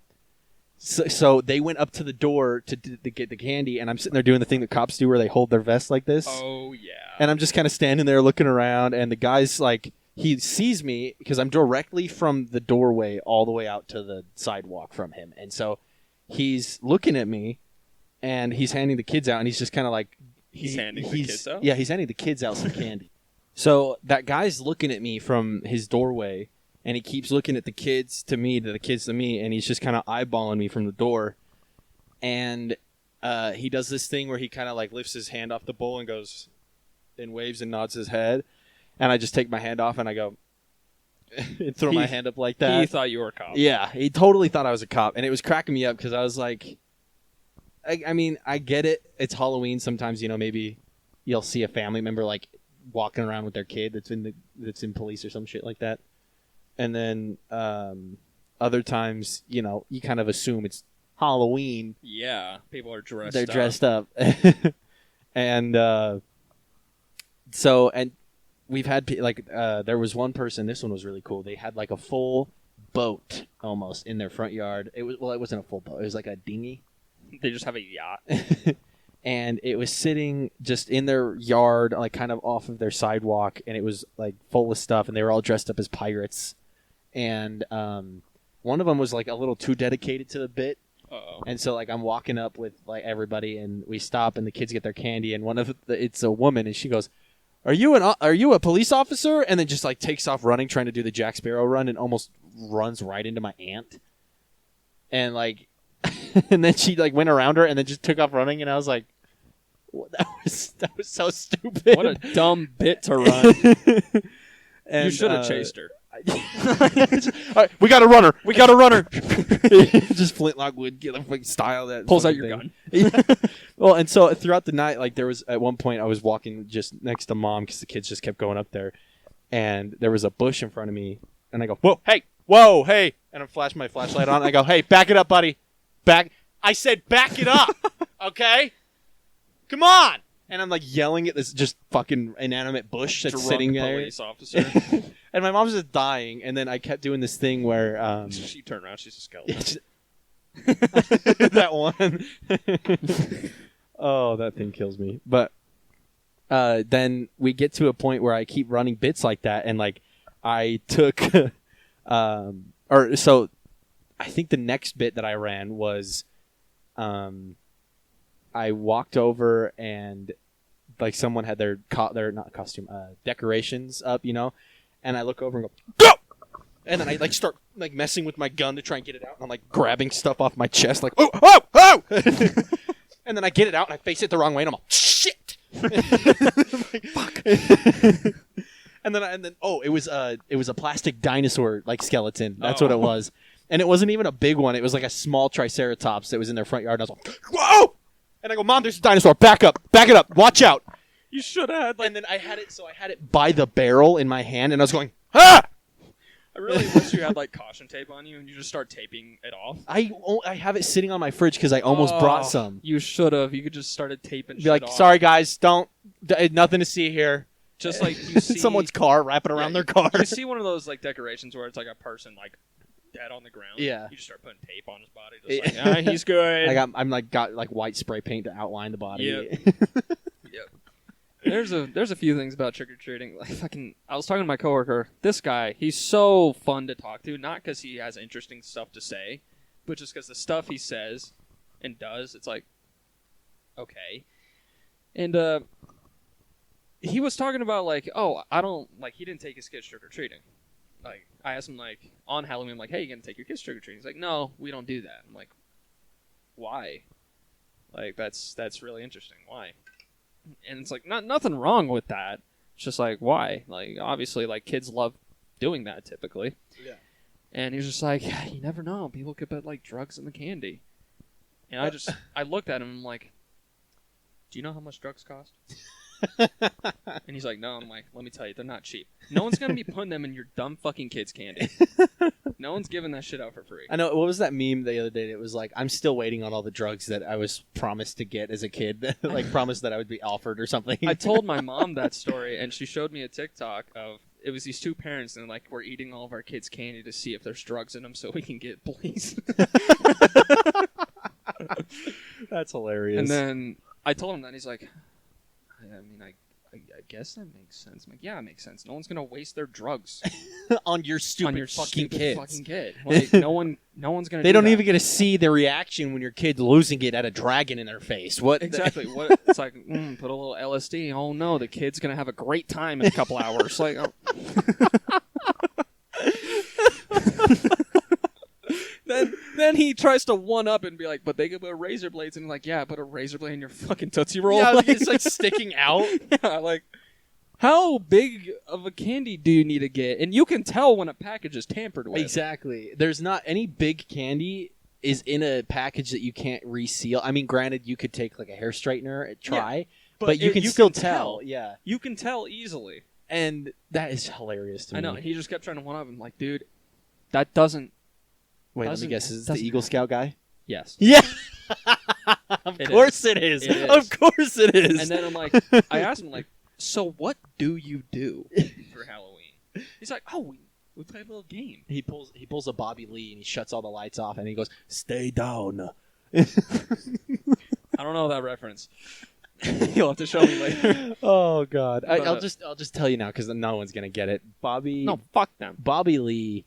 Speaker 2: So they went up to the door to get the candy, and I'm sitting there doing the thing that cops do where they hold their vest like this.
Speaker 1: Oh, yeah.
Speaker 2: And I'm just kind of standing there looking around, and the guy's like, he sees me because I'm directly from the doorway all the way out to the sidewalk from him. And so he's looking at me, and he's handing the kids out, and he's just kind of like...
Speaker 1: He's handing the kids out?
Speaker 2: Yeah, he's handing the kids out some candy. So that guy's looking at me from his doorway, and he keeps looking at the kids to me, to the kids to me, and he's just kind of eyeballing me from the door. And he does this thing where he kind of like lifts his hand off the bowl and goes... and waves and nods his head, and I just take my hand off and I go and throw my hand up like that.
Speaker 1: He thought you were a cop.
Speaker 2: Yeah, he totally thought I was a cop, and it was cracking me up because I was like, I mean, I get it. It's Halloween. Sometimes, you know, maybe you'll see a family member like walking around with their kid that's in police or some shit like that, and then other times, you know, you kind of assume it's Halloween.
Speaker 1: Yeah. People are dressed
Speaker 2: They're
Speaker 1: up.
Speaker 2: dressed up, and so we've had like there was one person. This one was really cool. They had like a full boat almost in their front yard. It wasn't a full boat. It was like a dinghy.
Speaker 1: They just have a yacht.
Speaker 2: And it was sitting just in their yard, like kind of off of their sidewalk, and it was like full of stuff, and they were all dressed up as pirates. And one of them was like a little too dedicated to the bit,
Speaker 1: Uh-oh.
Speaker 2: and so like I'm walking up with like everybody, and we stop, and the kids get their candy, and it's a woman, and she goes, "Are you a police officer?" And then just like takes off running, trying to do the Jack Sparrow run, and almost runs right into my aunt, and like. And then she like went around her and then just took off running, and I was like, that was so stupid.
Speaker 1: What a dumb bit to run.
Speaker 2: And,
Speaker 1: You should have chased her.
Speaker 2: All right, we got a runner. We got a runner. Just Flintlock would get like style that.
Speaker 1: Pulls out
Speaker 2: fucking
Speaker 1: your
Speaker 2: thing.
Speaker 1: gun.
Speaker 2: Well, and so throughout the night, like there was at one point I was walking just next to Mom because the kids just kept going up there, and there was a bush in front of me, and I go, whoa, hey, and I flash my flashlight on, and I go, hey, back it up, buddy. Back! I said back it up, okay? Come on! And I'm like yelling at this just fucking inanimate bush that's
Speaker 1: Drunk
Speaker 2: sitting there.
Speaker 1: police officer.
Speaker 2: And my mom's just dying, and then I kept doing this thing where
Speaker 1: She turned around. She's a skeleton.
Speaker 2: that one. Oh, that thing kills me. But then we get to a point where I keep running bits like that, and like I took so I think the next bit that I ran was I walked over and like someone had their not costume decorations up, you know, and I look over and go and then I like start like messing with my gun to try and get it out, and I'm like grabbing stuff off my chest like oh and then I get it out and I face it the wrong way, and I'm like shit. Like, fuck. And then it was a plastic dinosaur like skeleton. That's what it was. And it wasn't even a big one. It was like a small triceratops that was in their front yard. And I was like, whoa! And I go, Mom, there's a dinosaur. Back up. Back it up. Watch out.
Speaker 1: You should have had, like...
Speaker 2: And then I had it by the barrel in my hand, and I was going, ah!
Speaker 1: I really wish you had, like, caution tape on you, and you just start taping it off.
Speaker 2: I have it sitting on my fridge because I almost brought some.
Speaker 1: You should have. You could just started taping
Speaker 2: Be
Speaker 1: shit
Speaker 2: like,
Speaker 1: off.
Speaker 2: sorry, guys. Nothing to see here.
Speaker 1: Just like you see...
Speaker 2: Someone's car, wrap it around their car.
Speaker 1: You see one of those, like, decorations where it's, like, a person, like... dead on the ground.
Speaker 2: Yeah.
Speaker 1: You just start putting tape on his body. Just like, he's good.
Speaker 2: I'm got white spray paint to outline the body.
Speaker 1: Yep. Yep. There's a few things about trick or treating. Like I was talking to my coworker. This guy, he's so fun to talk to. Not because he has interesting stuff to say, but just because the stuff he says and does, it's like, okay. And he was talking about like, he didn't take his kids trick or treating. Like, I asked him, like, on Halloween, I'm like, hey, you gonna take your kids trick-or-treating? He's like, no, we don't do that. I'm like, why? Like, that's really interesting. Why? And it's like, nothing wrong with that. It's just like, why? Like, obviously, like, kids love doing that, typically. Yeah. And he was just like, yeah, you never know. People could put, like, drugs in the candy. And I looked at him and I'm like, do you know how much drugs cost? And he's like, no. I'm like, let me tell you, they're not cheap. No one's gonna be putting them in your dumb fucking kids' candy. No one's giving that shit out for free.
Speaker 2: I know. What was that meme the other day? It was like, I'm still waiting on all the drugs that I was promised to get as a kid. Like, promised that I would be offered or something.
Speaker 1: I told my mom that story, and she showed me a TikTok of, it was these two parents, and like, we're eating all of our kids' candy to see if there's drugs in them so we can get police.
Speaker 2: That's hilarious.
Speaker 1: And then I told him that, and he's like, I guess that makes sense. I'm like, yeah, it makes sense. No one's gonna waste their drugs
Speaker 2: on your stupid
Speaker 1: fucking
Speaker 2: kids.
Speaker 1: Kid. Like, no one's gonna.
Speaker 2: They don't
Speaker 1: that.
Speaker 2: even get to see the reaction when your kid losing it at a dragon in their face. What
Speaker 1: exactly? What it's like? Put a little LSD. Oh no, the kid's gonna have a great time in a couple hours. Like. Oh. Then he tries to one up and be like, but they could put razor blades, and I'm like, yeah, put a razor blade in your fucking Tootsie Roll.
Speaker 2: Yeah, like, it's like sticking out.
Speaker 1: Yeah, like, how big of a candy do you need to get? And you can tell when a package is tampered with.
Speaker 2: Exactly. There's not any big candy is in a package that you can't reseal. I mean, granted, you could take like a hair straightener and try, but you can still tell. Yeah,
Speaker 1: you can tell easily,
Speaker 2: and that is hilarious to me.
Speaker 1: I know. He just kept trying to one up him, like, dude, that doesn't.
Speaker 2: Wait, let me guess. Is it the Eagle Scout guy?
Speaker 1: Yes.
Speaker 2: Yeah. Of course it is.
Speaker 1: It is.
Speaker 2: Of course it is.
Speaker 1: And then I'm like, I asked him, like, so what do you do for Halloween? He's like, oh, We played a little game.
Speaker 2: He pulls a Bobby Lee and he shuts all the lights off and he goes, "Stay down."
Speaker 1: I don't know that reference. You'll have to show me later.
Speaker 2: Oh God!
Speaker 1: But,
Speaker 2: I'll just tell you now because no one's gonna get it.
Speaker 1: No, fuck them.
Speaker 2: Bobby Lee,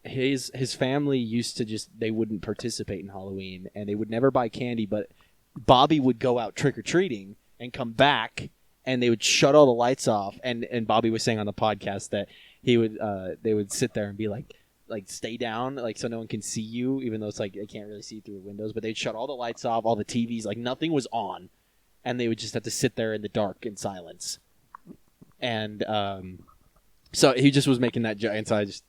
Speaker 2: his family used to they wouldn't participate in Halloween and they would never buy candy. But Bobby would go out trick or treating and come back and they would shut all the lights off. And Bobby was saying on the podcast that they would sit there and be like stay down, like so no one can see you, even though it's like they can't really see through the windows. But they'd shut all the lights off, all the TVs, like nothing was on, and they would just have to sit there in the dark in silence. And so he just was making that joke, and so I just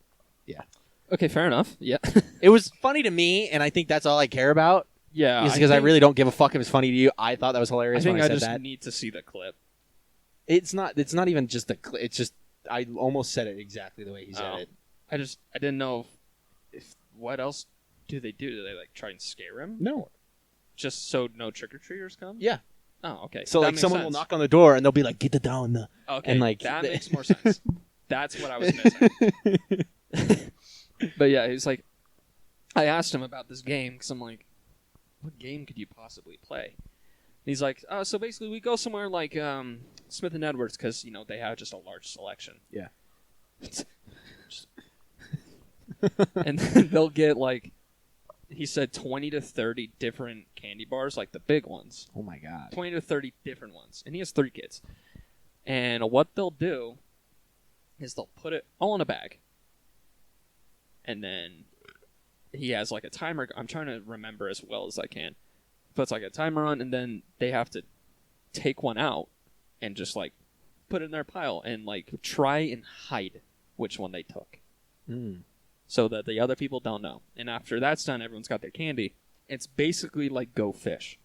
Speaker 1: Okay, fair enough. Yeah.
Speaker 2: it was funny to me, and I think that's all I care about.
Speaker 1: Yeah.
Speaker 2: Is because I really don't give a fuck if it's funny to you. I thought that was hilarious.
Speaker 1: I think
Speaker 2: when
Speaker 1: I
Speaker 2: said
Speaker 1: just
Speaker 2: that.
Speaker 1: need to see the clip.
Speaker 2: It's not even just the. It's just I almost said it exactly the way he said
Speaker 1: Oh.
Speaker 2: it.
Speaker 1: I didn't know if what else do they do? Do they like try and scare him?
Speaker 2: No.
Speaker 1: Just so no trick or treaters come?
Speaker 2: Yeah.
Speaker 1: Oh, okay.
Speaker 2: So
Speaker 1: That
Speaker 2: like
Speaker 1: makes
Speaker 2: someone
Speaker 1: sense.
Speaker 2: will knock on the door and they'll be like, "Get the down."
Speaker 1: Okay,
Speaker 2: and, like,
Speaker 1: that
Speaker 2: the-
Speaker 1: makes more sense. That's what I was missing. But yeah, he was like, I asked him about this game because I'm like, what game could you possibly play? And he's like, so basically we go somewhere like Smith and Edwards because they have just a large selection.
Speaker 2: Yeah.
Speaker 1: And then they'll get like, he said 20 to 30 different candy bars, like the big ones.
Speaker 2: Oh my God.
Speaker 1: 20 to 30 different ones. And he has 3 kids. And what they'll do is they'll put it all in a bag. And then he has like a timer. I'm trying to remember as well as I can. Puts like a timer on, and then they have to take one out and just like put it in their pile and like try and hide which one they took, so that the other people don't know. And after that's done, everyone's got their candy. It's basically like Go Fish.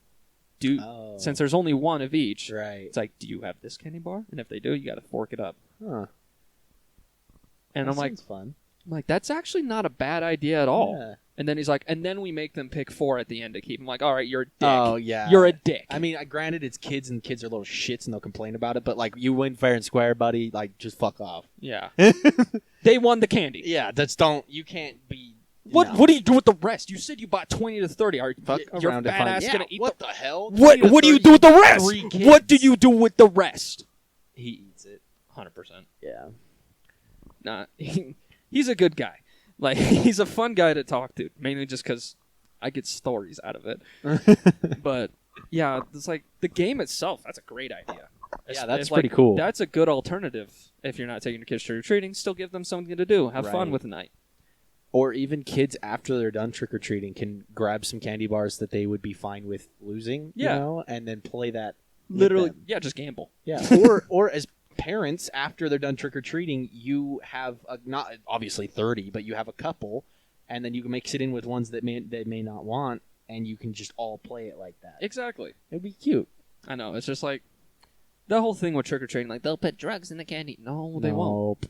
Speaker 1: Since there's only one of each,
Speaker 2: Right.
Speaker 1: it's like, do you have this candy bar? And if they do, you got to fork it up.
Speaker 2: Huh.
Speaker 1: And
Speaker 2: That
Speaker 1: I'm like,
Speaker 2: sounds fun.
Speaker 1: that's actually not a bad idea at all.
Speaker 2: Yeah.
Speaker 1: And then he's like, and then we make them pick 4 at the end to keep. I'm like, all right, you're a dick.
Speaker 2: Oh yeah.
Speaker 1: You're a dick.
Speaker 2: I mean, granted, it's kids and kids are little shits and they'll complain about it, but like you win fair and square, buddy. Like just fuck off.
Speaker 1: Yeah. They won the candy.
Speaker 2: Yeah, you can't be.
Speaker 1: What
Speaker 2: no.
Speaker 1: What do you do with the rest? You said you bought 20 to 30. Are
Speaker 2: Fuck
Speaker 1: your
Speaker 2: around
Speaker 1: fat
Speaker 2: and find-
Speaker 1: ass
Speaker 2: yeah,
Speaker 1: gonna eat
Speaker 2: what
Speaker 1: the
Speaker 2: the hell?
Speaker 1: What
Speaker 2: 20 to
Speaker 1: What do you
Speaker 2: 30,
Speaker 1: do with the rest?
Speaker 2: 3 kids.
Speaker 1: What do you do with the rest?
Speaker 2: He eats it.
Speaker 1: 100%.
Speaker 2: Yeah.
Speaker 1: Nah, he's a good guy. Like he's a fun guy to talk to, mainly just because I get stories out of it. But yeah, it's like the game itself. That's a great idea.
Speaker 2: Yeah, that's
Speaker 1: It's
Speaker 2: pretty
Speaker 1: like,
Speaker 2: cool.
Speaker 1: That's a good alternative if you're not taking your kids trick or treating. Still give them something to do. Have fun
Speaker 2: Right.
Speaker 1: with the night.
Speaker 2: Or even kids after they're done trick or treating can grab some candy bars that they would be fine with losing,
Speaker 1: Yeah.
Speaker 2: you know, and then play that. with
Speaker 1: Literally,
Speaker 2: them.
Speaker 1: yeah, just gamble.
Speaker 2: Yeah. or as parents after they're done trick or treating, you have not obviously 30, but you have a couple, and then you can mix it in with ones that they may not want, and you can just all play it like that.
Speaker 1: Exactly.
Speaker 2: It'd be cute.
Speaker 1: I know. It's just like the whole thing with trick or treating. Like they'll put drugs in the candy. No, they won't.
Speaker 2: Nope.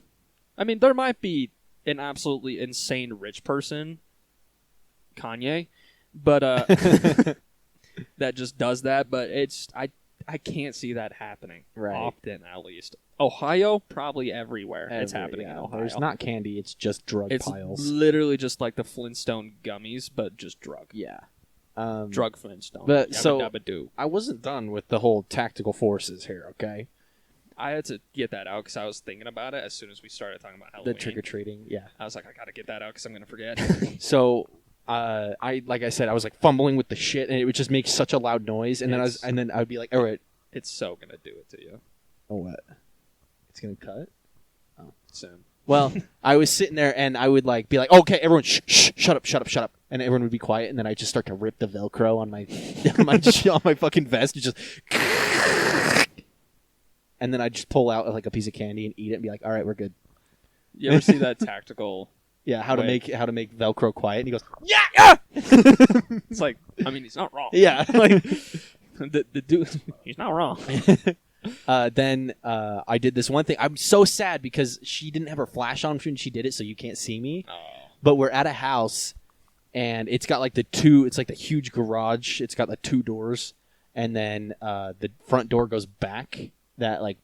Speaker 1: I mean, there might be an absolutely insane rich person, Kanye, but that just does that. But I can't see that happening
Speaker 2: Right.
Speaker 1: often, at least. Ohio, probably everywhere. It's happening in
Speaker 2: yeah.
Speaker 1: Ohio.
Speaker 2: There's not candy; it's just drug
Speaker 1: It's
Speaker 2: piles.
Speaker 1: literally just like the Flintstone gummies, but just drug.
Speaker 2: Yeah.
Speaker 1: Drug Flintstone.
Speaker 2: But
Speaker 1: Yabba
Speaker 2: so-
Speaker 1: dabba doo.
Speaker 2: I wasn't done with the whole tactical forces here. Okay.
Speaker 1: I had to get that out because I was thinking about it as soon as we started talking about
Speaker 2: The
Speaker 1: Halloween.
Speaker 2: trick or treating. Yeah.
Speaker 1: I was like, I gotta get that out because I'm gonna forget.
Speaker 2: So, like I said, I was like fumbling with the shit, and it would just make such a loud noise. And
Speaker 1: It's-
Speaker 2: then I would be like, all right,
Speaker 1: It's so gonna do it to you
Speaker 2: oh what? It's gonna cut.
Speaker 1: soon.
Speaker 2: Well, I was sitting there, and I would like be like, okay, everyone, shut up, and everyone would be quiet, and then I just start to rip the Velcro on my on my fucking vest, and just, and then I just pull out like a piece of candy and eat it, and be like, all right, we're good.
Speaker 1: You ever see that tactical?
Speaker 2: Yeah, how to
Speaker 1: Wait.
Speaker 2: make Velcro quiet? And he goes,
Speaker 1: It's like, I mean, he's not wrong.
Speaker 2: yeah, like.
Speaker 1: The dude, he's not wrong.
Speaker 2: Then I did this one thing. I'm so sad because she didn't have her flash on when she did it, so you can't see me.
Speaker 1: Oh.
Speaker 2: But we're at a house, and it's got like it's like the huge garage. It's got like 2 doors, and then the front door goes back. That like,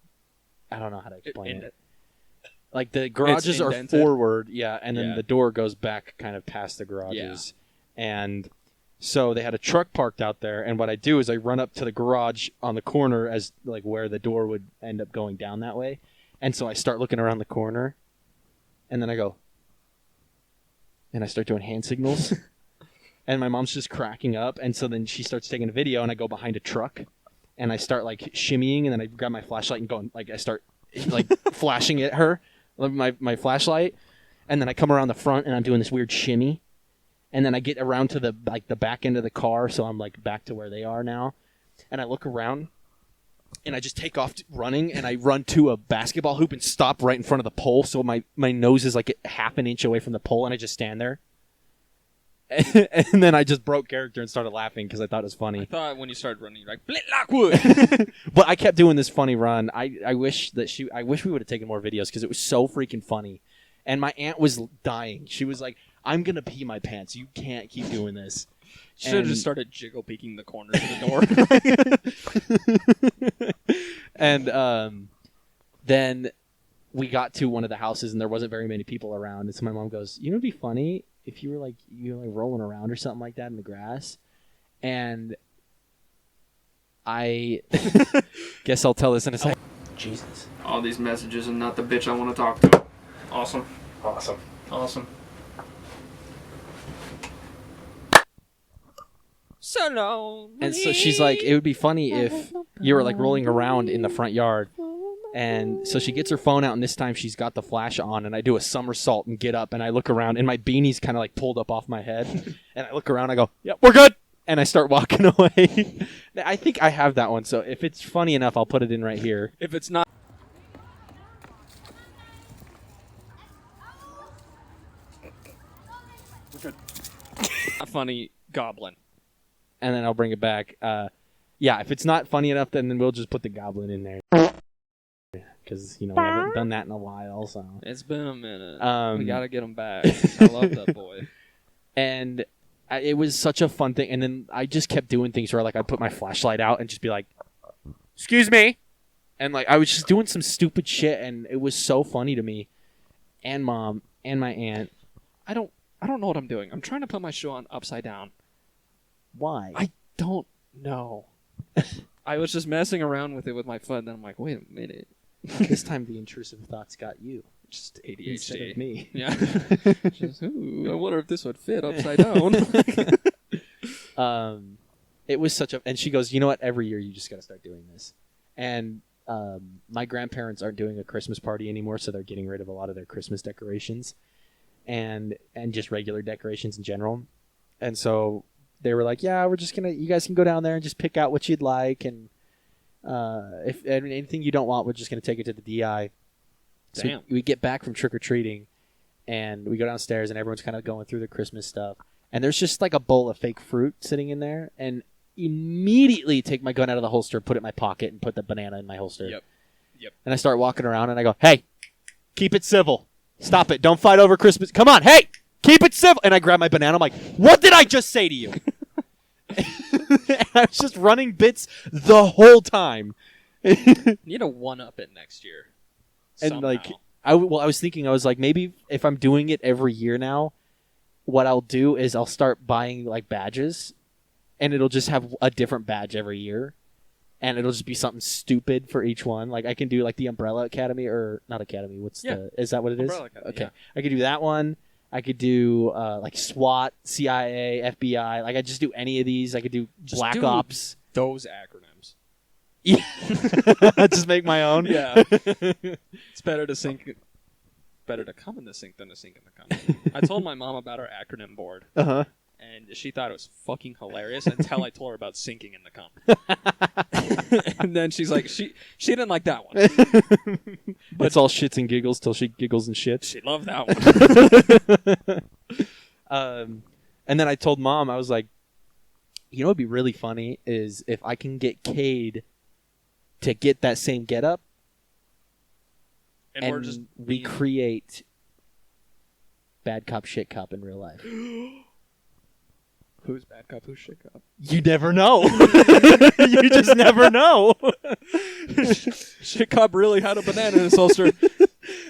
Speaker 2: I don't know how to explain it. Like the garages are
Speaker 1: indented.
Speaker 2: forward, yeah, and then
Speaker 1: Yeah.
Speaker 2: the door goes back kind of past the garages. And so they had a truck parked out there, and what I do is I run up to the garage on the corner as like where the door would end up going down that way. And so I start looking around the corner, and then I go, and I start doing hand signals. And my mom's just cracking up, and so then she starts taking a video, and I go behind a truck, and I start like shimmying, and then I grab my flashlight and go, and, like I start like flashing at her, my flashlight, and then I come around the front, and I'm doing this weird shimmy, and then I get around to the back end of the car, so I'm like back to where they are now, and I look around, and I just take off running, and I run to a basketball hoop and stop right in front of the pole, so my nose is like half an inch away from the pole, and I just stand there. And then I just broke character and started laughing because I thought it was
Speaker 1: I
Speaker 2: funny.
Speaker 1: thought when you started running, you're like, Blit Lockwood!
Speaker 2: But I kept doing this funny run. I wish we would have taken more videos because it was so freaking funny. And my aunt was dying. She was like, I'm going to pee my pants. You can't keep doing this.
Speaker 1: Should have
Speaker 2: And-
Speaker 1: just started jiggle peeking the corners of the door.
Speaker 2: And then we got to one of the houses and there wasn't very many people around. And so my mom goes, you know, it'd be funny if you were like rolling around or something like that in the grass. And I guess I'll tell this in a second. Jesus.
Speaker 1: All these messages and not the bitch I want to talk to. Awesome.
Speaker 3: Awesome.
Speaker 1: Awesome. So long.
Speaker 2: And so she's like, it would be funny if you were like rolling around in the front yard. And so she gets her phone out, and this time she's got the flash on, and I do a somersault and get up, and I look around, and my beanie's kind of like pulled up off my head. And I look around, I go, yep, we're good. And I start walking away. I think I have that one, so if it's funny enough, I'll put it in right here.
Speaker 1: If it's not funny, goblin.
Speaker 2: And then I'll bring it back. Yeah, if it's not funny enough, then we'll just put the goblin in there. Because, we haven't done that in a while, so.
Speaker 1: It's been a minute.
Speaker 2: Um,
Speaker 1: We gotta get him back. I love that boy.
Speaker 2: And it was such a fun thing. And then I just kept doing things where, like, I'd put my flashlight out and just be like, excuse me. And, like, I was just doing some stupid shit, and it was so funny to me. And Mom and my aunt.
Speaker 1: I don't know what I'm doing. I'm trying to put my shoe on upside down.
Speaker 2: Why?
Speaker 1: I don't know. I was just messing around with it with my foot, and then I'm like, wait a minute.
Speaker 2: This time the intrusive thoughts got you.
Speaker 1: Just
Speaker 2: Instead of
Speaker 1: ADHD.
Speaker 2: me.
Speaker 1: Yeah. Just, ooh, I wonder if this would fit upside down.
Speaker 2: It was such a... And she goes, you know what? Every year you just got to start doing this. And my grandparents aren't doing a Christmas party anymore, so they're getting rid of a lot of their Christmas decorations and just regular decorations in general. And so they were like, yeah, we're just going to... You guys can go down there and just pick out what you'd like. And if anything you don't want, we're just going to take it to the DI. So
Speaker 1: Damn.
Speaker 2: we get back from trick-or-treating, and we go downstairs, and everyone's kind of going through the Christmas stuff. And there's just like a bowl of fake fruit sitting in there, and immediately take my gun out of the holster, put it in my pocket, and put the banana in my holster.
Speaker 1: Yep.
Speaker 2: And I start walking around, and I go, hey, keep it civil. Stop it. Don't fight over Christmas. Come on, hey, keep it civil. And I grab my banana. I'm like, what did I just say to you? And I was just running bits the whole time.
Speaker 1: You need to one-up it next year.
Speaker 2: And,
Speaker 1: somehow.
Speaker 2: like, I was thinking, I was like, maybe if I'm doing it every year now, what I'll do is I'll start buying, like, badges, and it'll just have a different badge every year, and it'll just be something stupid for each one. Like, I can do, like, the Umbrella Academy, or not Academy, is that what it is?
Speaker 1: Umbrella Academy,
Speaker 2: Okay.
Speaker 1: yeah.
Speaker 2: I could do that one. I could do, like, SWAT, CIA, FBI. Like, I just do any of these. I could do
Speaker 1: Just
Speaker 2: Black
Speaker 1: do
Speaker 2: Ops.
Speaker 1: those acronyms.
Speaker 2: Yeah. Just make my own.
Speaker 1: Yeah. It's better to come in the sink than to sink in the cum. I told my mom about our acronym board,
Speaker 2: Uh-huh.
Speaker 1: and she thought it was fucking hilarious until I told her about sinking in the cum. And then she's like, she didn't like that one.
Speaker 2: It's all shits and giggles till she giggles and shits.
Speaker 1: She loved that one.
Speaker 2: And then I told Mom, I was like, you know what would be really funny is if I can get Cade to get that same getup
Speaker 1: And we're just
Speaker 2: recreate bad cop, shit cop in real life.
Speaker 1: Who's bad cop, who's shit cop?
Speaker 2: You never know. You just never know.
Speaker 1: Shit cop really had a banana in his holster.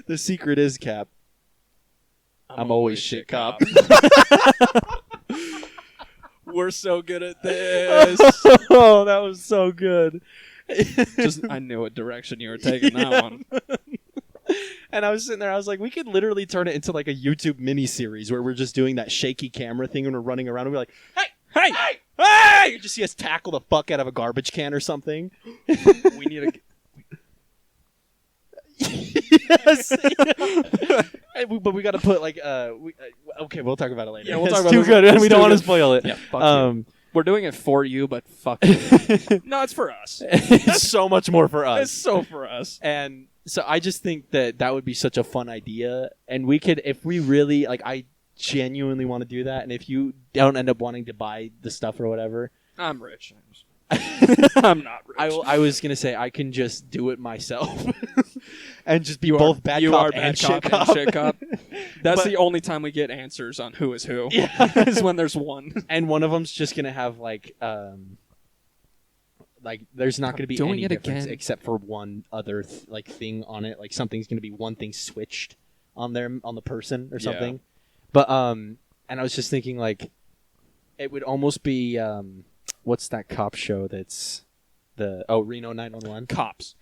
Speaker 2: The secret is, Cap, I'm always shit cop.
Speaker 1: We're so good at this.
Speaker 2: Oh, that was so good.
Speaker 1: I knew what direction you were taking that one.
Speaker 2: And I was sitting there, I was like, we could literally turn it into like a YouTube mini series where we're just doing that shaky camera thing and we're running around and we're like, hey! Hey! You just see us tackle the fuck out of a garbage can or something.
Speaker 1: We need a.
Speaker 2: Yes. But we got to put like okay, we'll talk about it later.
Speaker 1: Yeah, we'll
Speaker 2: It's
Speaker 1: talk about
Speaker 2: too
Speaker 1: it.
Speaker 2: good.
Speaker 1: It's
Speaker 2: We don't
Speaker 1: too
Speaker 2: want to
Speaker 1: good.
Speaker 2: spoil it.
Speaker 1: Yeah, fuck you. We're doing it for you, but fuck you. No, it's for us.
Speaker 2: It's so much more for us.
Speaker 1: It's so for us.
Speaker 2: And so I just think that would be such a fun idea, and we could, if we really like, I genuinely want to do that. And if you don't end up wanting to buy the stuff or whatever,
Speaker 1: I'm rich. I'm not rich.
Speaker 2: I was gonna say I can just do it myself and just be
Speaker 1: You
Speaker 2: both
Speaker 1: are,
Speaker 2: bad
Speaker 1: you
Speaker 2: cop
Speaker 1: are
Speaker 2: and
Speaker 1: bad
Speaker 2: shit
Speaker 1: cop
Speaker 2: cop.
Speaker 1: and shit cop. That's
Speaker 2: But-
Speaker 1: the only time we get answers on who is who.
Speaker 2: Yeah.
Speaker 1: is when there's one.
Speaker 2: And one of them's just gonna have like there's not gonna be
Speaker 1: Doing
Speaker 2: any
Speaker 1: it
Speaker 2: difference
Speaker 1: again.
Speaker 2: except for one other thing on it. Like something's gonna be one thing switched on the person or
Speaker 1: Yeah.
Speaker 2: something. But and I was just thinking like it would almost be what's that cop show that's Reno 911
Speaker 1: Cops.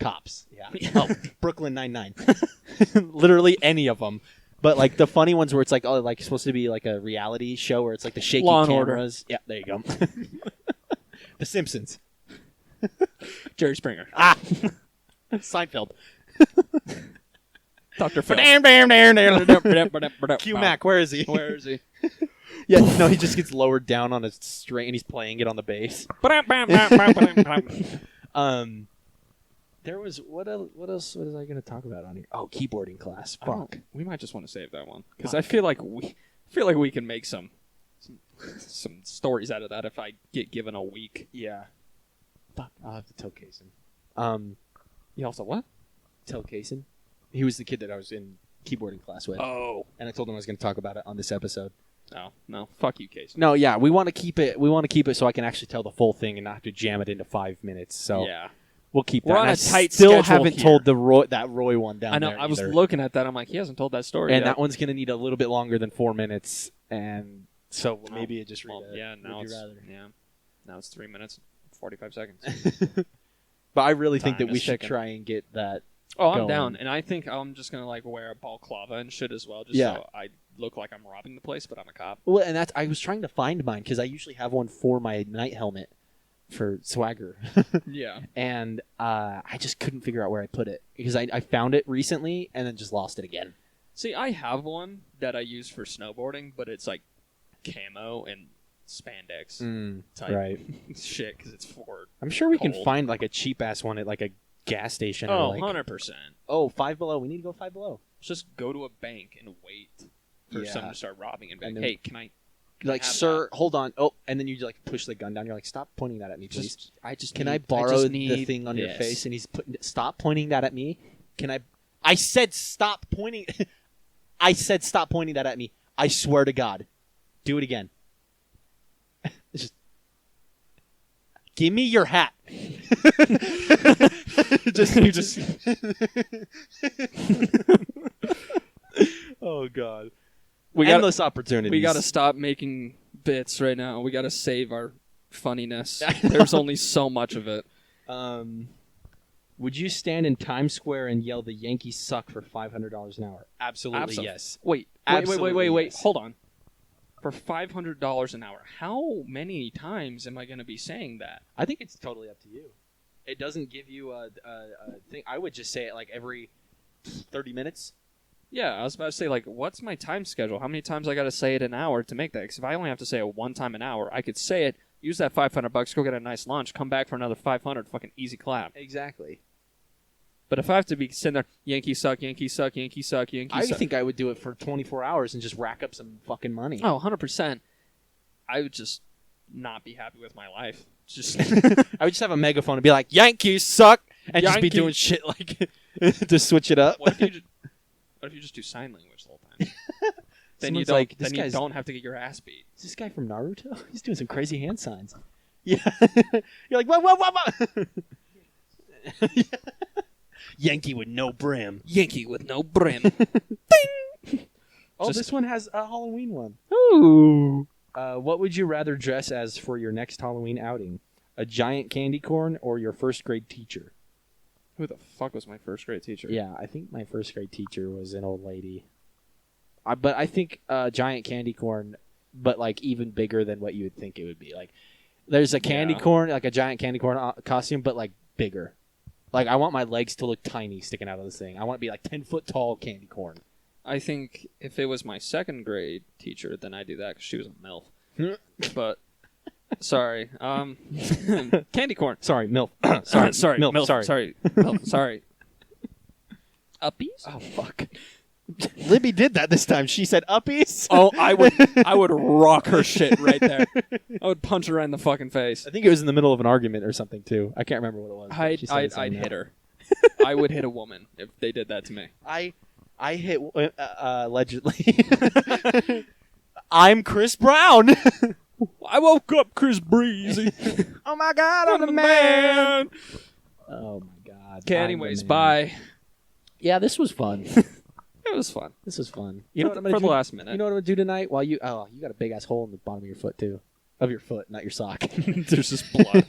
Speaker 2: Yeah. Oh, Brooklyn 99. Literally any of them. But like the funny ones where it's like like supposed to be like a reality show where it's like the shaky
Speaker 1: Law and Order.
Speaker 2: cameras. Yeah, there you go. The Simpsons.
Speaker 1: Jerry Springer.
Speaker 2: Ah, Seinfeld.
Speaker 1: Dr. Phil.
Speaker 2: Q Mac, where is he?
Speaker 1: Where is he?
Speaker 2: Yeah, no, he just gets lowered down on a string and he's playing it on the bass. There was what else was I going to talk about on here? Oh, keyboarding class. Fuck.
Speaker 1: We might just want to save that one because I feel like we can make some stories out of that if I get given a week.
Speaker 2: Yeah. Fuck. I'll have to tell Kaysen.
Speaker 1: You also what?
Speaker 2: Tell Kaysen. He was the kid that I was in keyboarding class with,
Speaker 1: Oh.
Speaker 2: and I told him I was going to talk about it on this episode.
Speaker 1: No. Fuck you, Case.
Speaker 2: No, yeah, we want to keep it. We want to keep it so I can actually tell the full thing and not have to jam it into 5 minutes. So
Speaker 1: Yeah.
Speaker 2: we'll keep that.
Speaker 1: We're on
Speaker 2: And
Speaker 1: a
Speaker 2: I
Speaker 1: tight
Speaker 2: still
Speaker 1: schedule
Speaker 2: haven't
Speaker 1: here.
Speaker 2: told that Roy one down
Speaker 1: I know.
Speaker 2: there
Speaker 1: I was
Speaker 2: either.
Speaker 1: looking at that. I'm like, he hasn't told that story
Speaker 2: And
Speaker 1: yet.
Speaker 2: that one's going to need a little bit longer than 4 minutes, and so maybe it just
Speaker 1: Well,
Speaker 2: read
Speaker 1: yeah. Now
Speaker 2: Would
Speaker 1: it's
Speaker 2: You Rather.
Speaker 1: now it's 3 minutes, 45 seconds.
Speaker 2: But I really think
Speaker 1: Time
Speaker 2: that we
Speaker 1: is
Speaker 2: should
Speaker 1: ticking.
Speaker 2: try and get that.
Speaker 1: Oh, I'm
Speaker 2: going.
Speaker 1: down, and I think I'm just gonna like wear a balaclava and shit as well, just
Speaker 2: Yeah.
Speaker 1: so I look like I'm robbing the place, but I'm a cop.
Speaker 2: Well, and that's I was trying to find mine because I usually have one for my night helmet for swagger,
Speaker 1: Yeah.
Speaker 2: and I just couldn't figure out where I put it because I found it recently and then just lost it again.
Speaker 1: See, I have one that I use for snowboarding, but it's like camo and spandex type
Speaker 2: Right.
Speaker 1: shit because it's for
Speaker 2: I'm sure we can
Speaker 1: Cold.
Speaker 2: find like a cheap ass one at like a gas station.
Speaker 1: oh,
Speaker 2: or like,
Speaker 1: 100%.
Speaker 2: oh, Five Below. We need to go Five Below.
Speaker 1: Just go to a bank and wait for
Speaker 2: Yeah.
Speaker 1: someone to start robbing and be
Speaker 2: And
Speaker 1: like,
Speaker 2: then-
Speaker 1: hey, can I
Speaker 2: Like,
Speaker 1: have
Speaker 2: sir, hold on. Oh, and then you like push the gun down. You're like, stop pointing that at me, please.
Speaker 1: just I just
Speaker 2: Can
Speaker 1: need,
Speaker 2: I borrow
Speaker 1: just
Speaker 2: the
Speaker 1: need
Speaker 2: thing on your
Speaker 1: this."
Speaker 2: face? And he's putting. Stop pointing that at me. Can I? I said stop pointing. I said stop pointing that at me. I swear to God, do it again. Just give me your hat. just. Oh God.
Speaker 1: We got
Speaker 2: Endless opportunities.
Speaker 1: we got to stop making bits right now. We got to save our funniness. There's only so much of it.
Speaker 2: Would you stand in Times Square and yell "The Yankees suck" for $500 an hour? Absolutely, yes.
Speaker 1: Wait.
Speaker 2: Absolutely yes.
Speaker 1: Hold on. For $500 an hour, how many times am I going to be saying that?
Speaker 2: I think it's totally up to you. It doesn't give you a thing. I would just say it like every 30 minutes.
Speaker 1: Yeah, I was about to say, like, what's my time schedule? How many times I got to say it an hour to make that? Because if I only have to say it one time an hour, I could say it, use that $500, go get a nice lunch, come back for another $500, fucking easy clap.
Speaker 2: Exactly.
Speaker 1: But if I have to be sitting there, Yankees suck, Yankees suck, Yankees suck, Yankees
Speaker 2: I
Speaker 1: suck.
Speaker 2: think I would do it for 24 hours and just rack up some fucking money.
Speaker 1: Oh, 100%. I would just not be happy with my life. Just
Speaker 2: I would just have a megaphone and be like, "Yankees suck," and just be
Speaker 1: Yankee-
Speaker 2: doing shit like to switch it up.
Speaker 1: what if you just do sign language the whole time? Then you
Speaker 2: Someone's
Speaker 1: don't.
Speaker 2: like, "This
Speaker 1: then you
Speaker 2: guy's-
Speaker 1: don't have to get your ass beat.
Speaker 2: Is this guy from Naruto? He's doing some crazy hand signs. Yeah. You're like, what? Yankee with no brim.
Speaker 1: Yankee with no brim.
Speaker 2: Oh,
Speaker 1: Just-
Speaker 2: this one has a Halloween one.
Speaker 1: Ooh.
Speaker 2: What would you rather dress as for your next Halloween outing? A giant candy corn or your first grade teacher?
Speaker 1: Who the fuck was my first grade teacher?
Speaker 2: Yeah, I think my first grade teacher was an old lady. But I think giant candy corn, but like even bigger than what you would think it would be. Like, there's a candy
Speaker 1: Yeah.
Speaker 2: corn, like a giant candy corn costume, but like bigger. Like, I want my legs to look tiny sticking out of this thing. I want to be like 10-foot tall candy corn.
Speaker 1: I think if it was my second grade teacher, then I'd do that because she was a MILF. But, sorry. Candy corn.
Speaker 2: Sorry, MILF.
Speaker 1: Sorry, sorry,
Speaker 2: MILF.
Speaker 1: MILF,
Speaker 2: Sorry.
Speaker 1: sorry, MILF, sorry. Uppies?
Speaker 2: Oh, fuck. Libby did that this time. She said uppies.
Speaker 1: Oh, I would rock her shit right there. I would punch her right in the fucking face.
Speaker 2: I think it was in the middle of an argument or something, too. I can't remember what it was. but she said
Speaker 1: I'd
Speaker 2: something
Speaker 1: hit
Speaker 2: else.
Speaker 1: her. I would hit a woman if they did that to me.
Speaker 2: I hit allegedly. I'm Chris Brown.
Speaker 1: I woke up Chris Breezy.
Speaker 2: Oh my God,
Speaker 1: I'm the man.
Speaker 2: Oh my God.
Speaker 1: Okay,
Speaker 2: I'm
Speaker 1: anyways,
Speaker 2: the man.
Speaker 1: bye.
Speaker 2: Yeah, this was fun.
Speaker 1: It was fun.
Speaker 2: This was fun. You know what I'm
Speaker 1: For
Speaker 2: gonna
Speaker 1: the
Speaker 2: do?
Speaker 1: last minute.
Speaker 2: You know what I'm gonna do tonight? While you got a big ass hole in the bottom of your foot too, of your foot, not your sock.
Speaker 1: There's just blood.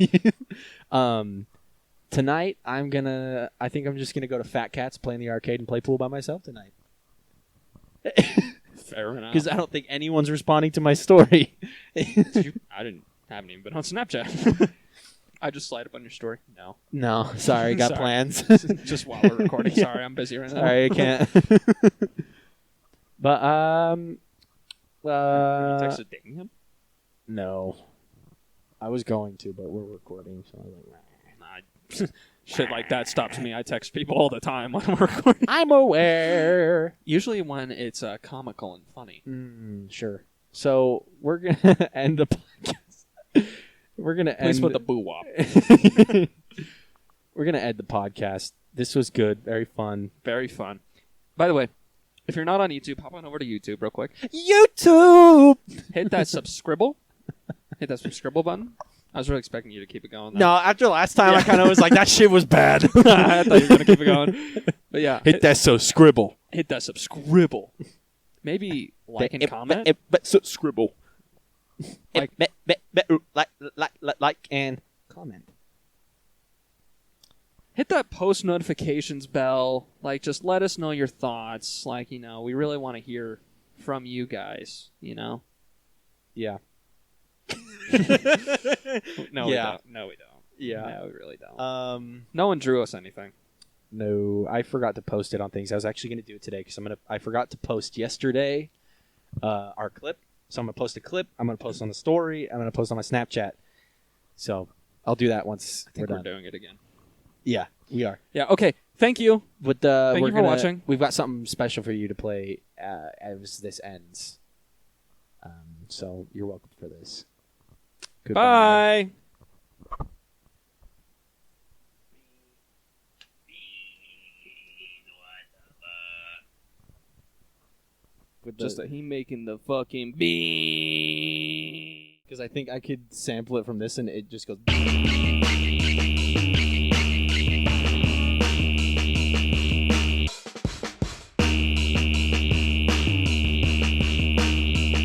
Speaker 2: Tonight I think I'm just gonna go to Fat Cats, play in the arcade, and play pool by myself tonight.
Speaker 1: Fair enough.
Speaker 2: Because I don't think anyone's responding to my story.
Speaker 1: I haven't even been on Snapchat. I just slide up on your story. No.
Speaker 2: No, sorry, got
Speaker 1: Sorry.
Speaker 2: plans.
Speaker 1: Just while we're recording.
Speaker 2: Yeah.
Speaker 1: Sorry, I'm busy right now.
Speaker 2: Sorry, I can't. But
Speaker 1: You texted dating him?
Speaker 2: no, I was going to, but we're recording, so I was like,
Speaker 1: Nah, shit like that stops me. I text people all the time when we're recording.
Speaker 2: I'm aware.
Speaker 1: Usually when it's comical and funny.
Speaker 2: Sure. So we're gonna end the podcast. We're gonna
Speaker 1: Please
Speaker 2: end.
Speaker 1: put the boo wop.
Speaker 2: We're gonna end the podcast. This was good, very fun.
Speaker 1: Very fun. By the way, if you're not on YouTube, hop on over to YouTube real quick.
Speaker 2: YouTube.
Speaker 1: Hit that subscribe. Hit that subscribe button. I was really expecting you to keep it going. though.
Speaker 2: No, after last time, I kind of was like, that shit was bad.
Speaker 1: I thought you were going to keep it going. But yeah,
Speaker 2: Hit that so scribble.
Speaker 1: hit that subscribe. Maybe like and comment.
Speaker 2: But so scribble.
Speaker 1: Like-
Speaker 2: Like and comment.
Speaker 1: Hit that post notifications bell. Like, just let us know your thoughts. Like, we really want to hear from you guys.
Speaker 2: Yeah.
Speaker 1: No,
Speaker 2: Yeah.
Speaker 1: we don't. No, we don't.
Speaker 2: Yeah.
Speaker 1: No, we really don't.
Speaker 2: No,
Speaker 1: No one drew us anything.
Speaker 2: I forgot to post it on things. I was actually going to do it today because I forgot to post yesterday our clip. So I'm going to post a clip. I'm going to post on the story. I'm going to post on my Snapchat. So I'll do that once
Speaker 1: I think
Speaker 2: we're
Speaker 1: we're
Speaker 2: done.
Speaker 1: doing it again.
Speaker 2: Yeah, we are.
Speaker 1: Yeah. Okay. Thank you.
Speaker 2: But
Speaker 1: Thank
Speaker 2: we're
Speaker 1: you for watching.
Speaker 2: We've got something special for you to play as this ends. So you're welcome for this. Goodbye.
Speaker 1: Bye. Just that he making the fucking beat.
Speaker 2: because I think I could sample it from this and it just goes.